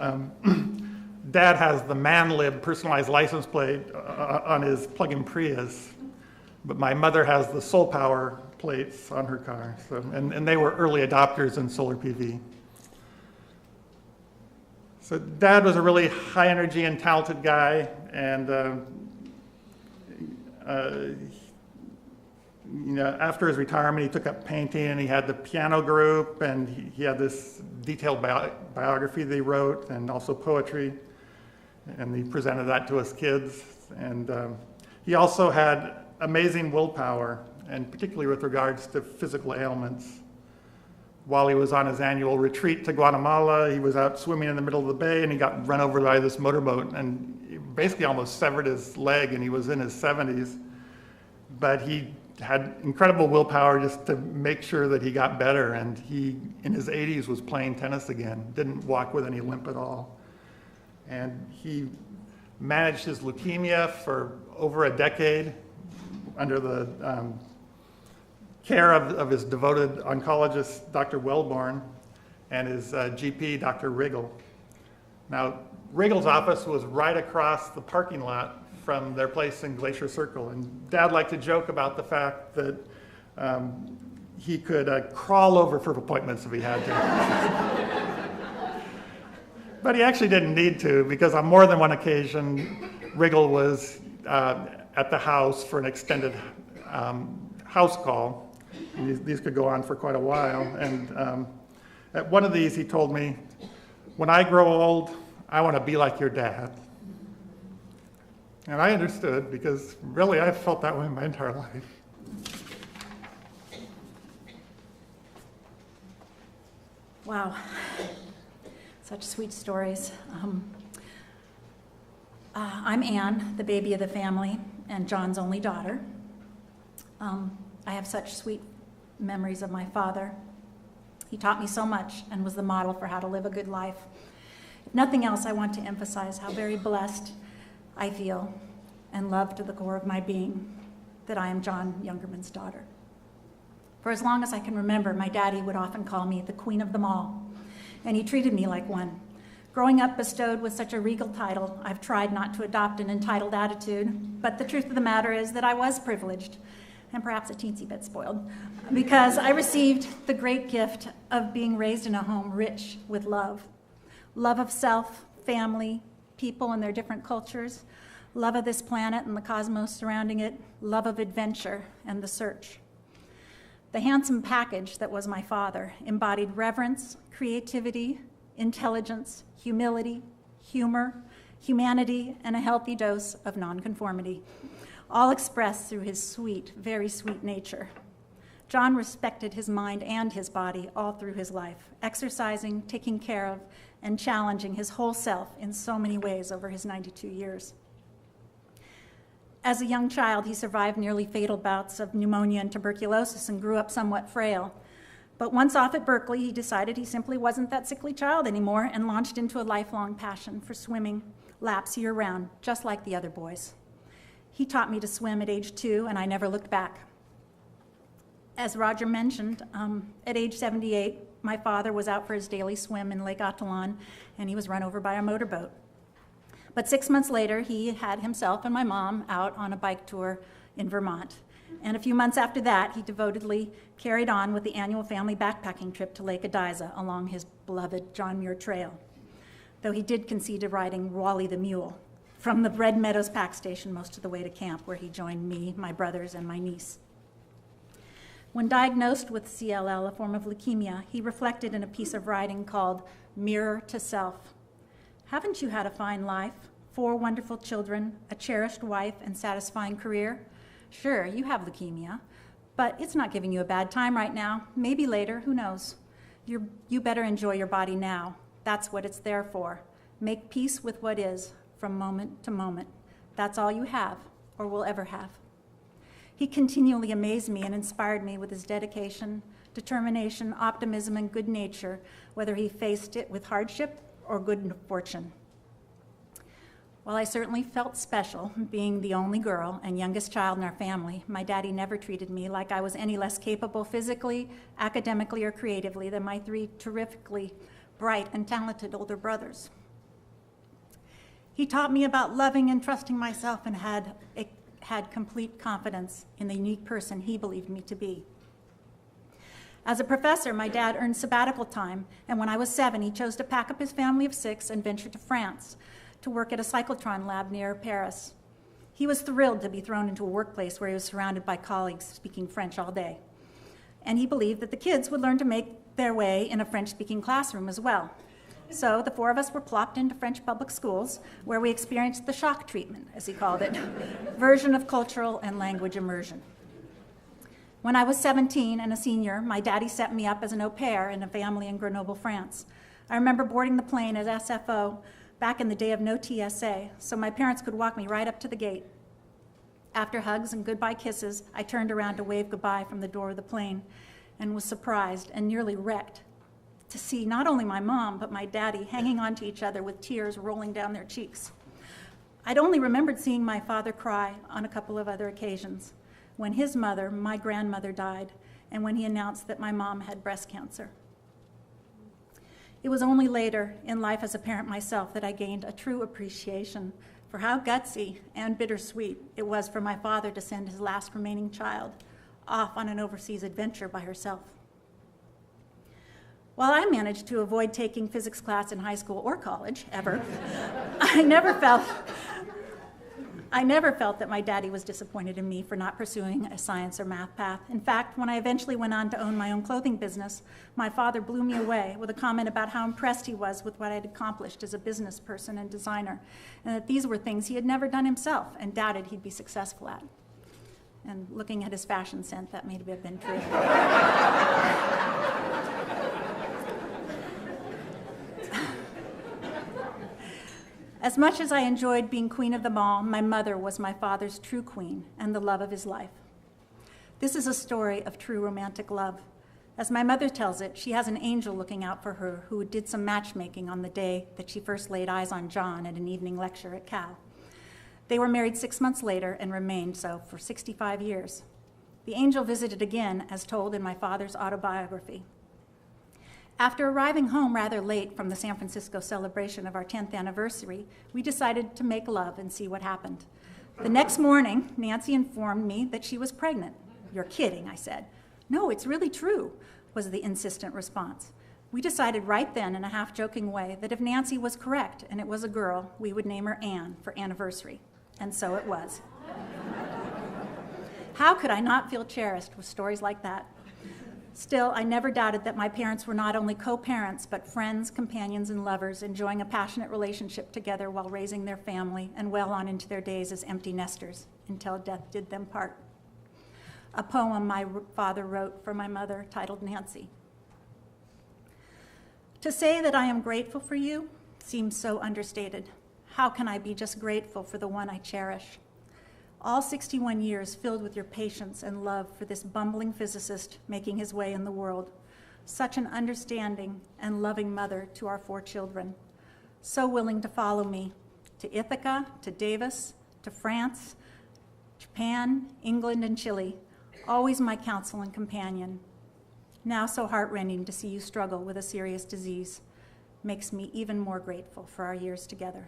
Dad has the ManLib personalized license plate on his plug-in Prius, but my mother has the Soul Power plates on her car, and they were early adopters in solar PV. So Dad was a really high energy and talented guy, and after his retirement, he took up painting, and he had the piano group, and he had this detailed biography that he wrote, and also poetry, and he presented that to us kids. And he also had amazing willpower, and particularly with regards to physical ailments. While he was on his annual retreat to Guatemala, he was out swimming in the middle of the bay, and he got run over by this motorboat, and he basically almost severed his leg, and he was in his 70s. But he had incredible willpower just to make sure that he got better, and he, in his 80s, was playing tennis again, didn't walk with any limp at all. And he managed his leukemia for over a decade under the care of his devoted oncologist, Dr. Wellborn, and his GP, Dr. Riggle. Now, Riggle's office was right across the parking lot from their place in Glacier Circle, and Dad liked to joke about the fact that he could crawl over for appointments if he had to. But he actually didn't need to, because on more than one occasion, Riggle was at the house for an extended house call. These could go on for quite a while, and at one of these he told me, "When I grow old, I want to be like your dad." And I understood, because really I've felt that way my entire life. Wow, such sweet stories. I'm Anne, the baby of the family, and John's only daughter. I have such sweet memories of my father. He taught me so much and was the model for how to live a good life. If nothing else, I want to emphasize how very blessed I feel and loved to the core of my being that I am John Youngerman's daughter. For as long as I can remember, my daddy would often call me the queen of them all, and he treated me like one. Growing up bestowed with such a regal title, I've tried not to adopt an entitled attitude, but the truth of the matter is that I was privileged, and perhaps a teensy bit spoiled, because I received the great gift of being raised in a home rich with love. Love of self, family, people and their different cultures, love of this planet and the cosmos surrounding it, love of adventure and the search. The handsome package that was my father embodied reverence, creativity, intelligence, humility, humor, humanity, and a healthy dose of nonconformity, all expressed through his sweet, very sweet nature. John respected his mind and his body all through his life, exercising, taking care of, and challenging his whole self in so many ways over his 92 years. As a young child, he survived nearly fatal bouts of pneumonia and tuberculosis and grew up somewhat frail. But once off at Berkeley, he decided he simply wasn't that sickly child anymore and launched into a lifelong passion for swimming laps year-round, just like the other boys. He taught me to swim at age 2, and I never looked back. As Roger mentioned, at age 78, my father was out for his daily swim in Lake Attilan, and he was run over by a motorboat. But 6 months later, he had himself and my mom out on a bike tour in Vermont. And a few months after that, he devotedly carried on with the annual family backpacking trip to Lake Ediza along his beloved John Muir Trail, though he did concede to riding Wally the Mule from the Red Meadows Pack Station most of the way to camp, where he joined me, my brothers, and my niece. When diagnosed with CLL, a form of leukemia, he reflected in a piece of writing called Mirror to Self. Haven't you had a fine life, 4 wonderful children, a cherished wife, and satisfying career? Sure, you have leukemia, but it's not giving you a bad time right now. Maybe later, who knows? You better enjoy your body now. That's what it's there for. Make peace with what is from moment to moment. That's all you have or will ever have. He continually amazed me and inspired me with his dedication, determination, optimism, and good nature, whether he faced it with hardship or good fortune. While I certainly felt special, being the only girl and youngest child in our family, my daddy never treated me like I was any less capable physically, academically, or creatively than my 3 terrifically bright and talented older brothers. He taught me about loving and trusting myself and had complete confidence in the unique person he believed me to be. As a professor, my dad earned sabbatical time, and when I was 7, he chose to pack up his family of 6 and venture to France to work at a cyclotron lab near Paris. He was thrilled to be thrown into a workplace where he was surrounded by colleagues speaking French all day. And he believed that the kids would learn to make their way in a French-speaking classroom as well. So the 4 of us were plopped into French public schools, where we experienced the shock treatment, as he called it, version of cultural and language immersion. When I was 17 and a senior, my daddy set me up as an au pair in a family in Grenoble, France. I remember boarding the plane as SFO back in the day of no TSA, so my parents could walk me right up to the gate. After hugs and goodbye kisses, I turned around to wave goodbye from the door of the plane and was surprised and nearly wrecked to see not only my mom, but my daddy hanging on to each other with tears rolling down their cheeks. I'd only remembered seeing my father cry on a couple of other occasions, when his mother, my grandmother, died, and when he announced that my mom had breast cancer. It was only later in life as a parent myself that I gained a true appreciation for how gutsy and bittersweet it was for my father to send his last remaining child off on an overseas adventure by herself. While I managed to avoid taking physics class in high school or college, ever, I never felt that my daddy was disappointed in me for not pursuing a science or math path. In fact, when I eventually went on to own my own clothing business, my father blew me away with a comment about how impressed he was with what I'd accomplished as a business person and designer, and that these were things he had never done himself and doubted he'd be successful at. And looking at his fashion sense, that may have been true. As much as I enjoyed being queen of them all, my mother was my father's true queen and the love of his life. This is a story of true romantic love. As my mother tells it, she has an angel looking out for her who did some matchmaking on the day that she first laid eyes on John at an evening lecture at Cal. They were married 6 months later and remained so for 65 years. The angel visited again, as told in my father's autobiography. After arriving home rather late from the San Francisco celebration of our 10th anniversary, we decided to make love and see what happened. The next morning, Nancy informed me that she was pregnant. You're kidding, I said. No, it's really true, was the insistent response. We decided right then, in a half-joking way, that if Nancy was correct and it was a girl, we would name her Anne for anniversary. And so it was. How could I not feel cherished with stories like that? Still, I never doubted that my parents were not only co-parents, but friends, companions, and lovers, enjoying a passionate relationship together while raising their family and well on into their days as empty nesters, until death did them part. A poem my father wrote for my mother titled Nancy. To say that I am grateful for you seems so understated. How can I be just grateful for the one I cherish? All 61 years filled with your patience and love for this bumbling physicist making his way in the world. Such an understanding and loving mother to our 4 children. So willing to follow me to Ithaca, to Davis, to France, Japan, England, and Chile. Always my counsel and companion. Now so heartrending to see you struggle with a serious disease makes me even more grateful for our years together.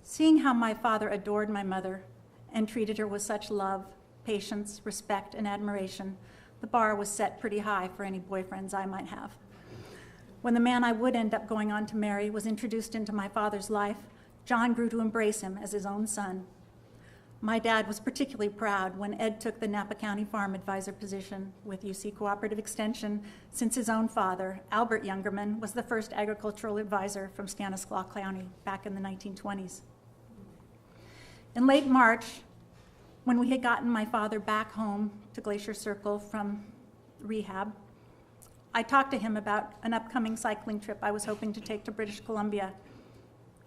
Seeing how my father adored my mother and treated her with such love, patience, respect, and admiration, the bar was set pretty high for any boyfriends I might have. When the man I would end up going on to marry was introduced into my father's life, John grew to embrace him as his own son. My dad was particularly proud when Ed took the Napa County Farm Advisor position with UC Cooperative Extension, since his own father, Albert Youngerman, was the first agricultural advisor from Stanislaus County back in the 1920s. In late March, when we had gotten my father back home to Glacier Circle from rehab, I talked to him about an upcoming cycling trip I was hoping to take to British Columbia.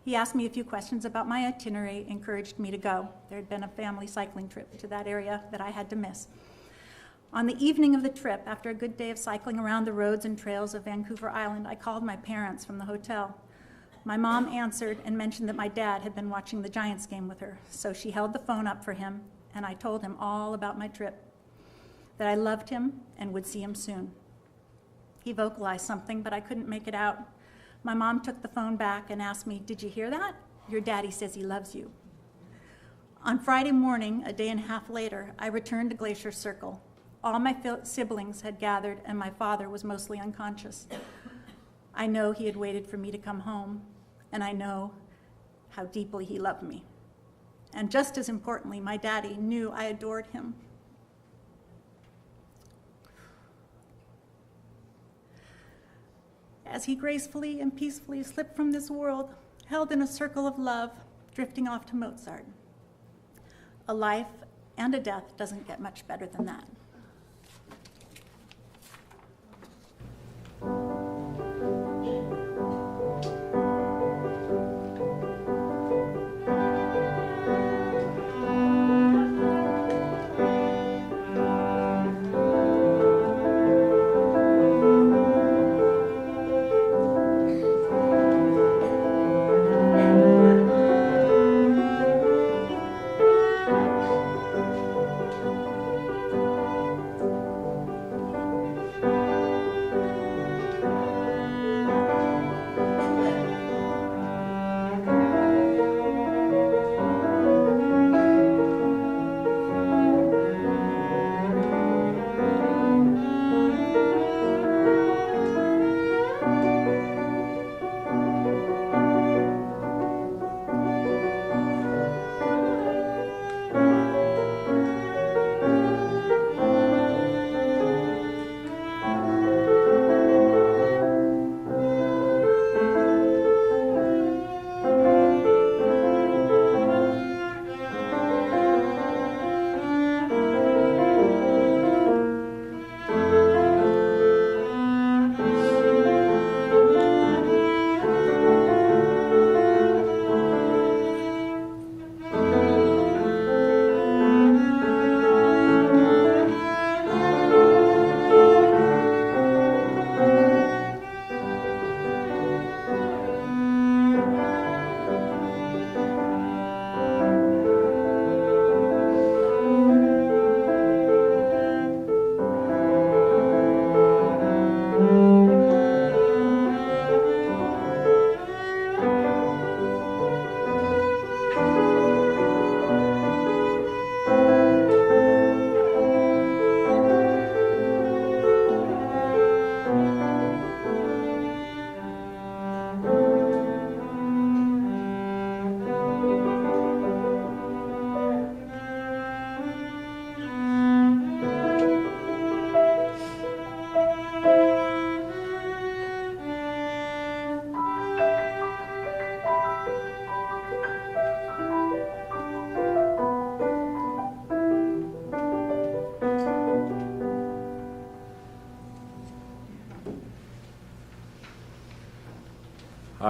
He asked me a few questions about my itinerary, encouraged me to go. There had been a family cycling trip to that area that I had to miss. On the evening of the trip, after a good day of cycling around the roads and trails of Vancouver Island, I called my parents from the hotel. My mom answered and mentioned that my dad had been watching the Giants game with her, so she held the phone up for him, and I told him all about my trip, that I loved him and would see him soon. He vocalized something, but I couldn't make it out. My mom took the phone back and asked me, "Did you hear that? Your daddy says he loves you." On Friday morning, a day and a half later, I returned to Glacier Circle. All my siblings had gathered, and my father was mostly unconscious. I know he had waited for me to come home, and I know how deeply he loved me. And just as importantly, my daddy knew I adored him. As he gracefully and peacefully slipped from this world, held in a circle of love, drifting off to Mozart. A life and a death doesn't get much better than that.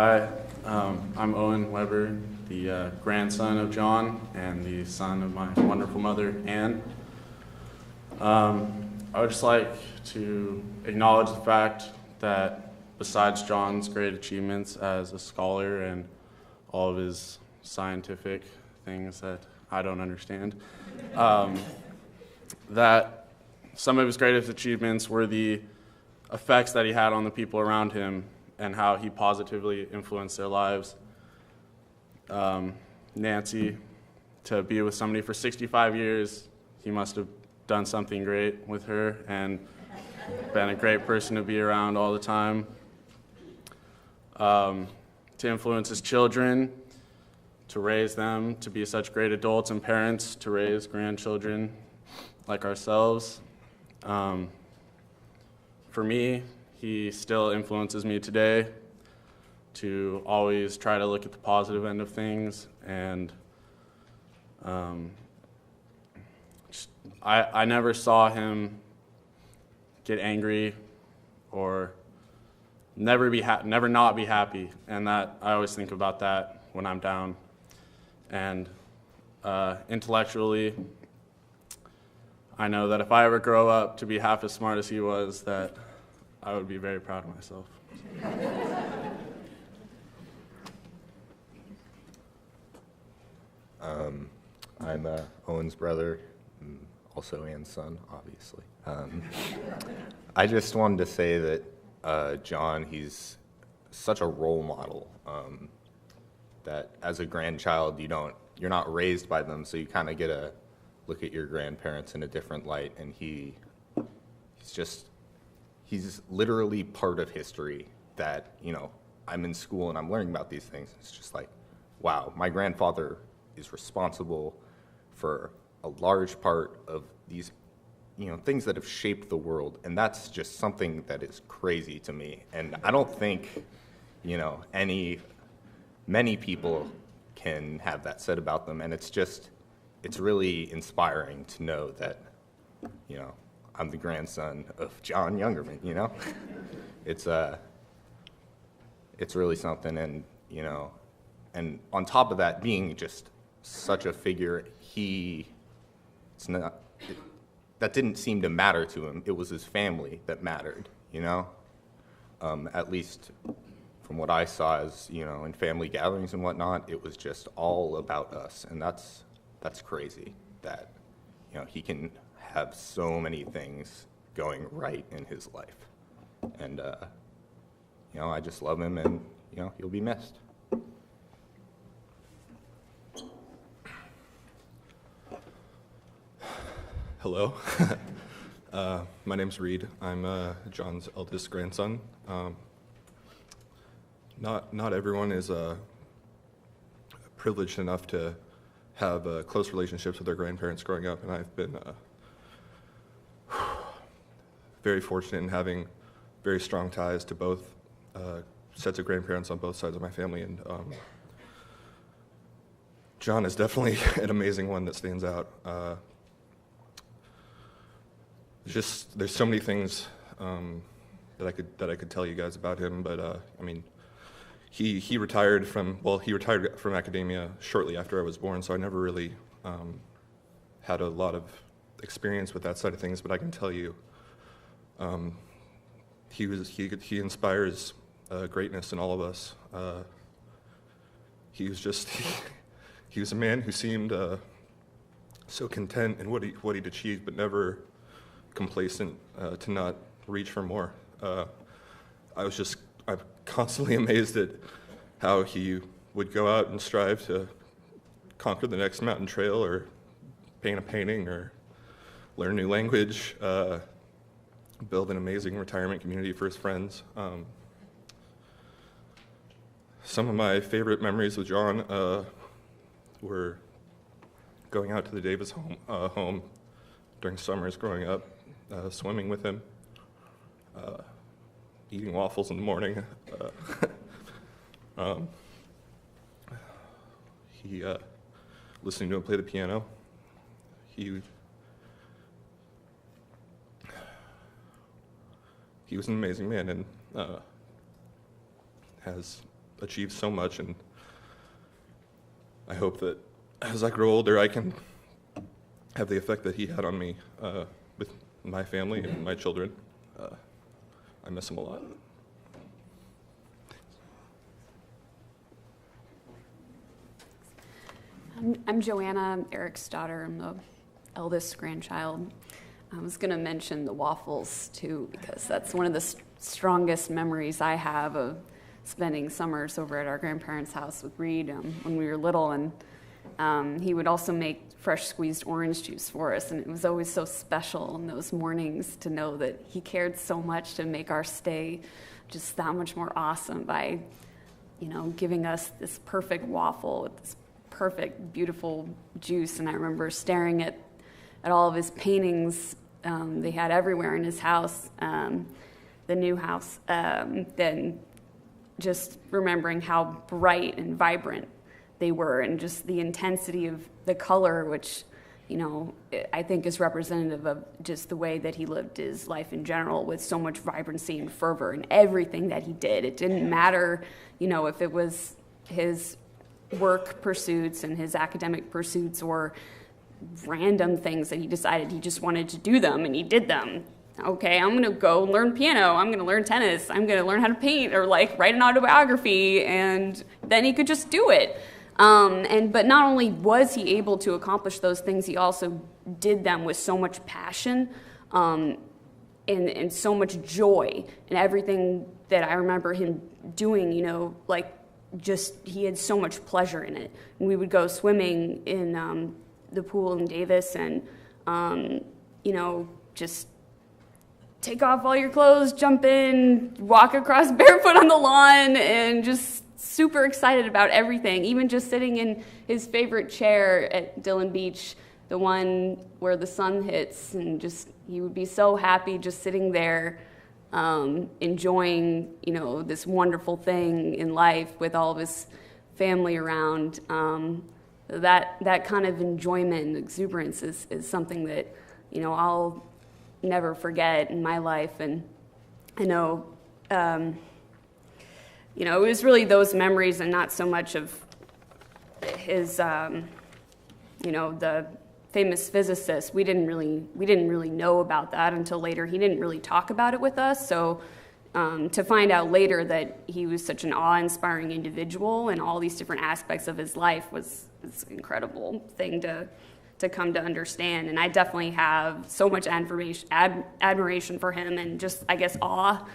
Hi, I'm Owen Weber, the grandson of John and the son of my wonderful mother, Ann. I would just like to acknowledge the fact that besides John's great achievements as a scholar and all of his scientific things that I don't understand, that some of his greatest achievements were the effects that he had on the people around him and how he positively influenced their lives. Nancy, to be with somebody for 65 years, he must have done something great with her and been a great person to be around all the time. To influence his children, to raise them, to be such great adults and parents, to raise grandchildren like ourselves. For me, he still influences me today to always try to look at the positive end of things, and I never saw him get angry or never not be happy, and that I always think about that when I'm down. And intellectually, I know that if I ever grow up to be half as smart as he was, that I would be very proud of myself. I'm Owen's brother, and also Ann's son, obviously. I just wanted to say that John, he's such a role model, that as a grandchild, you're not raised by them, so you kind of get to look at your grandparents in a different light, and he's literally part of history that, I'm in school and I'm learning about these things. It's just like, wow, my grandfather is responsible for a large part of these, things that have shaped the world. And that's just something that is crazy to me. And I don't think, many people can have that said about them. And it's really inspiring to know that, I'm the grandson of John Youngerman, It's really something, and, and on top of that, being just such a figure, that didn't seem to matter to him. It was his family that mattered, At least from what I saw as, in family gatherings and whatnot, it was just all about us, and that's crazy that, he can have so many things going right in his life. And, I just love him, and, he'll be missed. Hello. My name's Reed. I'm John's eldest grandson. Not everyone is privileged enough to have close relationships with their grandparents growing up, and I've been very fortunate in having very strong ties to both sets of grandparents on both sides of my family, and John is definitely an amazing one that stands out. There's so many things that I could tell you guys about him, but he retired from academia shortly after I was born, so I never really had a lot of experience with that side of things. But I can tell you, he inspires greatness in all of us. He was a man who seemed so content in what he'd achieved, but never complacent to not reach for more. I'm constantly amazed at how he would go out and strive to conquer the next mountain trail, or paint a painting, or learn a new language, build an amazing retirement community for his friends. Some of my favorite memories with John were going out to the Davis home during summers growing up, swimming with him, eating waffles in the morning. Listening to him play the piano. He was an amazing man, and has achieved so much, and I hope that as I grow older, I can have the effect that he had on me with my family and my children. I miss him a lot. I'm Joanna, I'm Eric's daughter. I'm the eldest grandchild. I was going to mention the waffles too, because that's one of the strongest memories I have of spending summers over at our grandparents' house with Reed when we were little. And he would also make fresh squeezed orange juice for us, and it was always so special in those mornings to know that he cared so much to make our stay just that much more awesome by, giving us this perfect waffle with this perfect, beautiful juice. And I remember staring at all of his paintings they had everywhere in his house, the new house, then just remembering how bright and vibrant they were, and just the intensity of the color, which, I think is representative of just the way that he lived his life in general, with so much vibrancy and fervor in everything that he did. It didn't matter, if it was his work pursuits and his academic pursuits or random things that he decided he just wanted to do them, and he did them. Okay, I'm going to go learn piano, I'm going to learn tennis, I'm going to learn how to paint or write an autobiography, and then he could just do it. But not only was he able to accomplish those things, he also did them with so much passion and so much joy, and everything that I remember him doing, he had so much pleasure in it. And we would go swimming in the pool in Davis, and just take off all your clothes, jump in, walk across barefoot on the lawn, and just super excited about everything. Even just sitting in his favorite chair at Dillon Beach, the one where the sun hits, and just he would be so happy just sitting there, enjoying this wonderful thing in life with all of his family around. That kind of enjoyment and exuberance is something that I'll never forget in my life. And I know it was really those memories and not so much of his the famous physicist. We didn't really know about that until later. He didn't really talk about it with us, so to find out later that he was such an awe-inspiring individual in all these different aspects of his life was an incredible thing to come to understand. And I definitely have so much admiration for him, and just, I guess, awe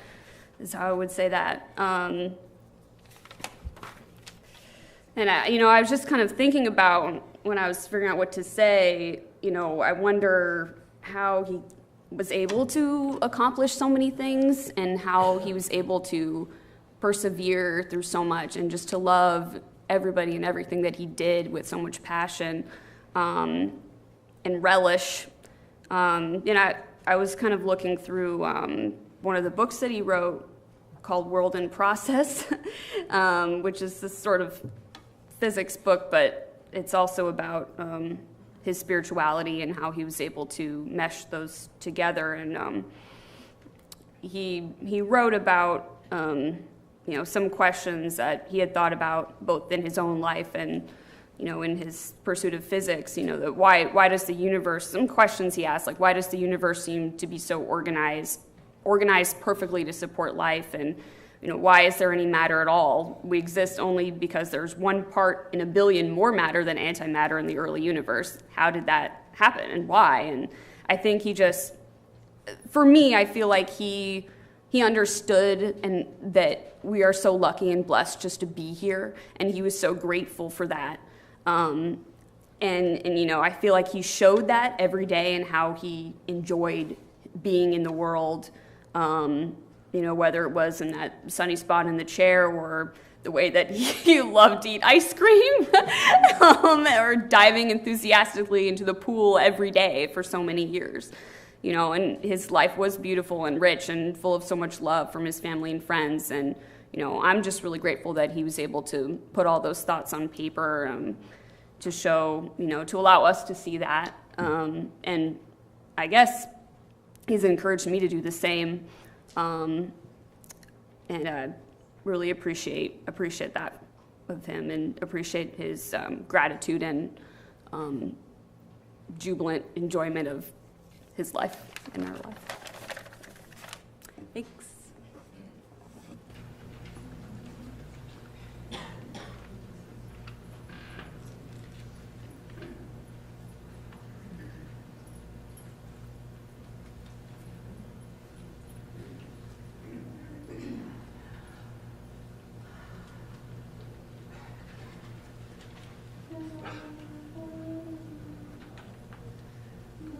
is how I would say that. And I was just kind of thinking about, when I was figuring out what to say, I wonder how he was able to accomplish so many things, and how he was able to persevere through so much, and just to love everybody and everything that he did with so much passion and relish. I was kind of looking through one of the books that he wrote called World in Process, which is this sort of physics book, but it's also about his spirituality and how he was able to mesh those together. And he wrote about some questions that he had thought about both in his own life and in his pursuit of physics. Why does the universe? Some questions he asked, like, why does the universe seem to be so organized perfectly to support life? And why is there any matter at all? We exist only because there's 1 part in a billion more matter than antimatter in the early universe. How did that happen, and why? And I think he just, for me, I feel like he understood, and that we are so lucky and blessed just to be here, and he was so grateful for that. And I feel like he showed that every day, and how he enjoyed being in the world. Whether it was in that sunny spot in the chair, or the way that he loved to eat ice cream, or diving enthusiastically into the pool every day for so many years. And his life was beautiful and rich and full of so much love from his family and friends. And, I'm just really grateful that he was able to put all those thoughts on paper, to show, to allow us to see that. And I guess he's encouraged me to do the same. really appreciate that of him, and appreciate his gratitude and jubilant enjoyment of his life and our life. Thanks.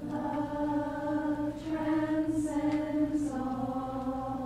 Love transcends all.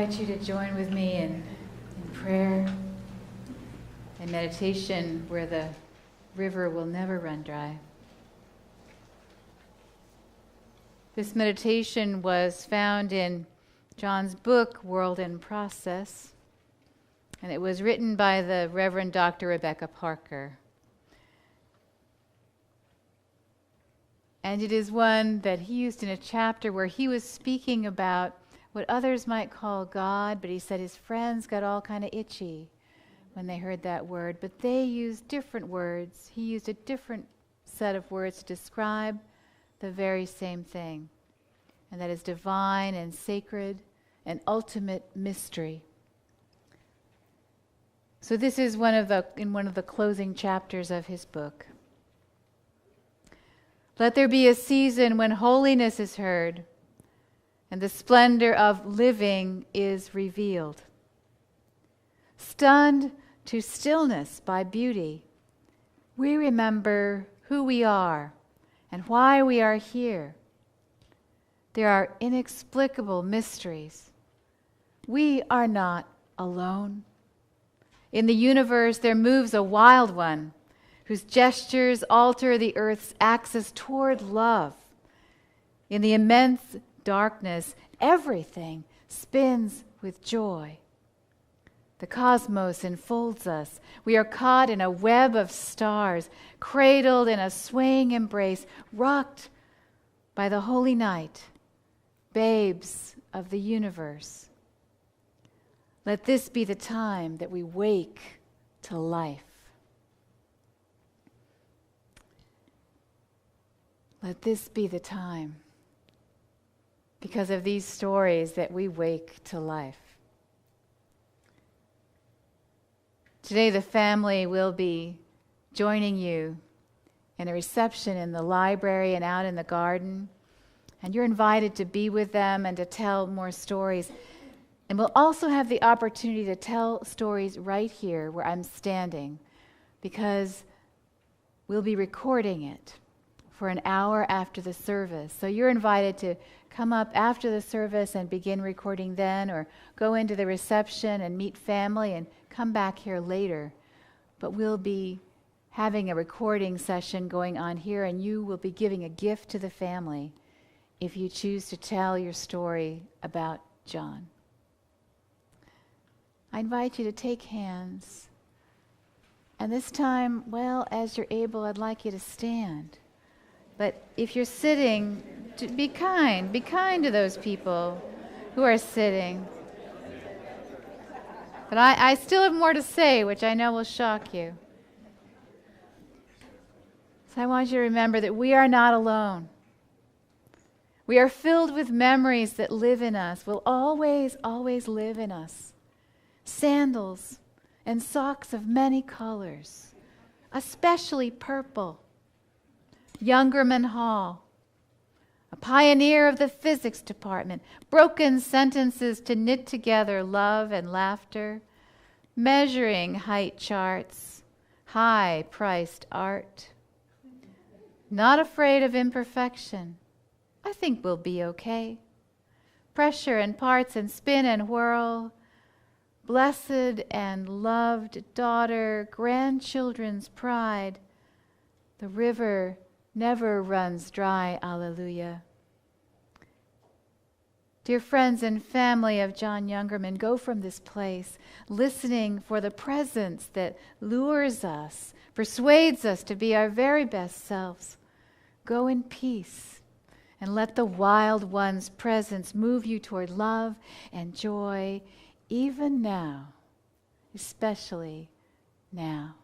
invite you to join with me in prayer and meditation where the river will never run dry. This meditation was found in John's book, World in Process, and it was written by the Reverend Dr. Rebecca Parker. And it is one that he used in a chapter where he was speaking about what others might call God, but he said his friends got all kind of itchy when they heard that word, but they used different words. He used a different set of words to describe the very same thing, and that is divine and sacred and ultimate mystery. So this is in one of the closing chapters of his book. Let there be a season when holiness is heard and the splendor of living is revealed. Stunned to stillness by beauty, we remember who we are and why we are here. There are inexplicable mysteries. We are not alone. In the universe, there moves a wild one whose gestures alter the earth's axis toward love. In the immense darkness, everything spins with joy. The cosmos enfolds us. We are caught in a web of stars, cradled in a swaying embrace, rocked by the holy night, babes of the universe. Let this be the time that we wake to life. Let this be the time, because of these stories, that we wake to life. Today, the family will be joining you in a reception in the library and out in the garden, and you're invited to be with them and to tell more stories. And we'll also have the opportunity to tell stories right here where I'm standing, because we'll be recording it for an hour after the service. So you're invited to come up after the service and begin recording then, or go into the reception and meet family and come back here later. But we'll be having a recording session going on here, and you will be giving a gift to the family if you choose to tell your story about John. I invite you to take hands. And this time, well, as you're able, I'd like you to stand. But if you're sitting, be kind to those people who are sitting. But I still have more to say, which I know will shock you. So I want you to remember that we are not alone. We are filled with memories that live in us, will always, always live in us. Sandals and socks of many colors, especially purple. Youngerman Hall, a pioneer of the physics department, broken sentences to knit together love and laughter, measuring height charts, high-priced art. Not afraid of imperfection. I think we'll be okay. Pressure and parts and spin and whirl. Blessed and loved daughter, grandchildren's pride. The river never runs dry, alleluia. Dear friends and family of John Youngerman, go from this place listening for the presence that lures us, persuades us to be our very best selves. Go in peace and let the wild one's presence move you toward love and joy, even now, especially now.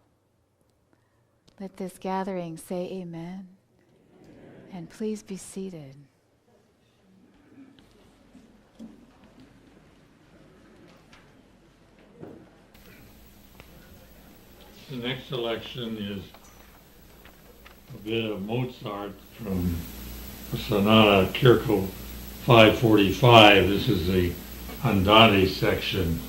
Let this gathering say amen. And please be seated. The next selection is a bit of Mozart from Sonata Kirko 545. This is the Andante section.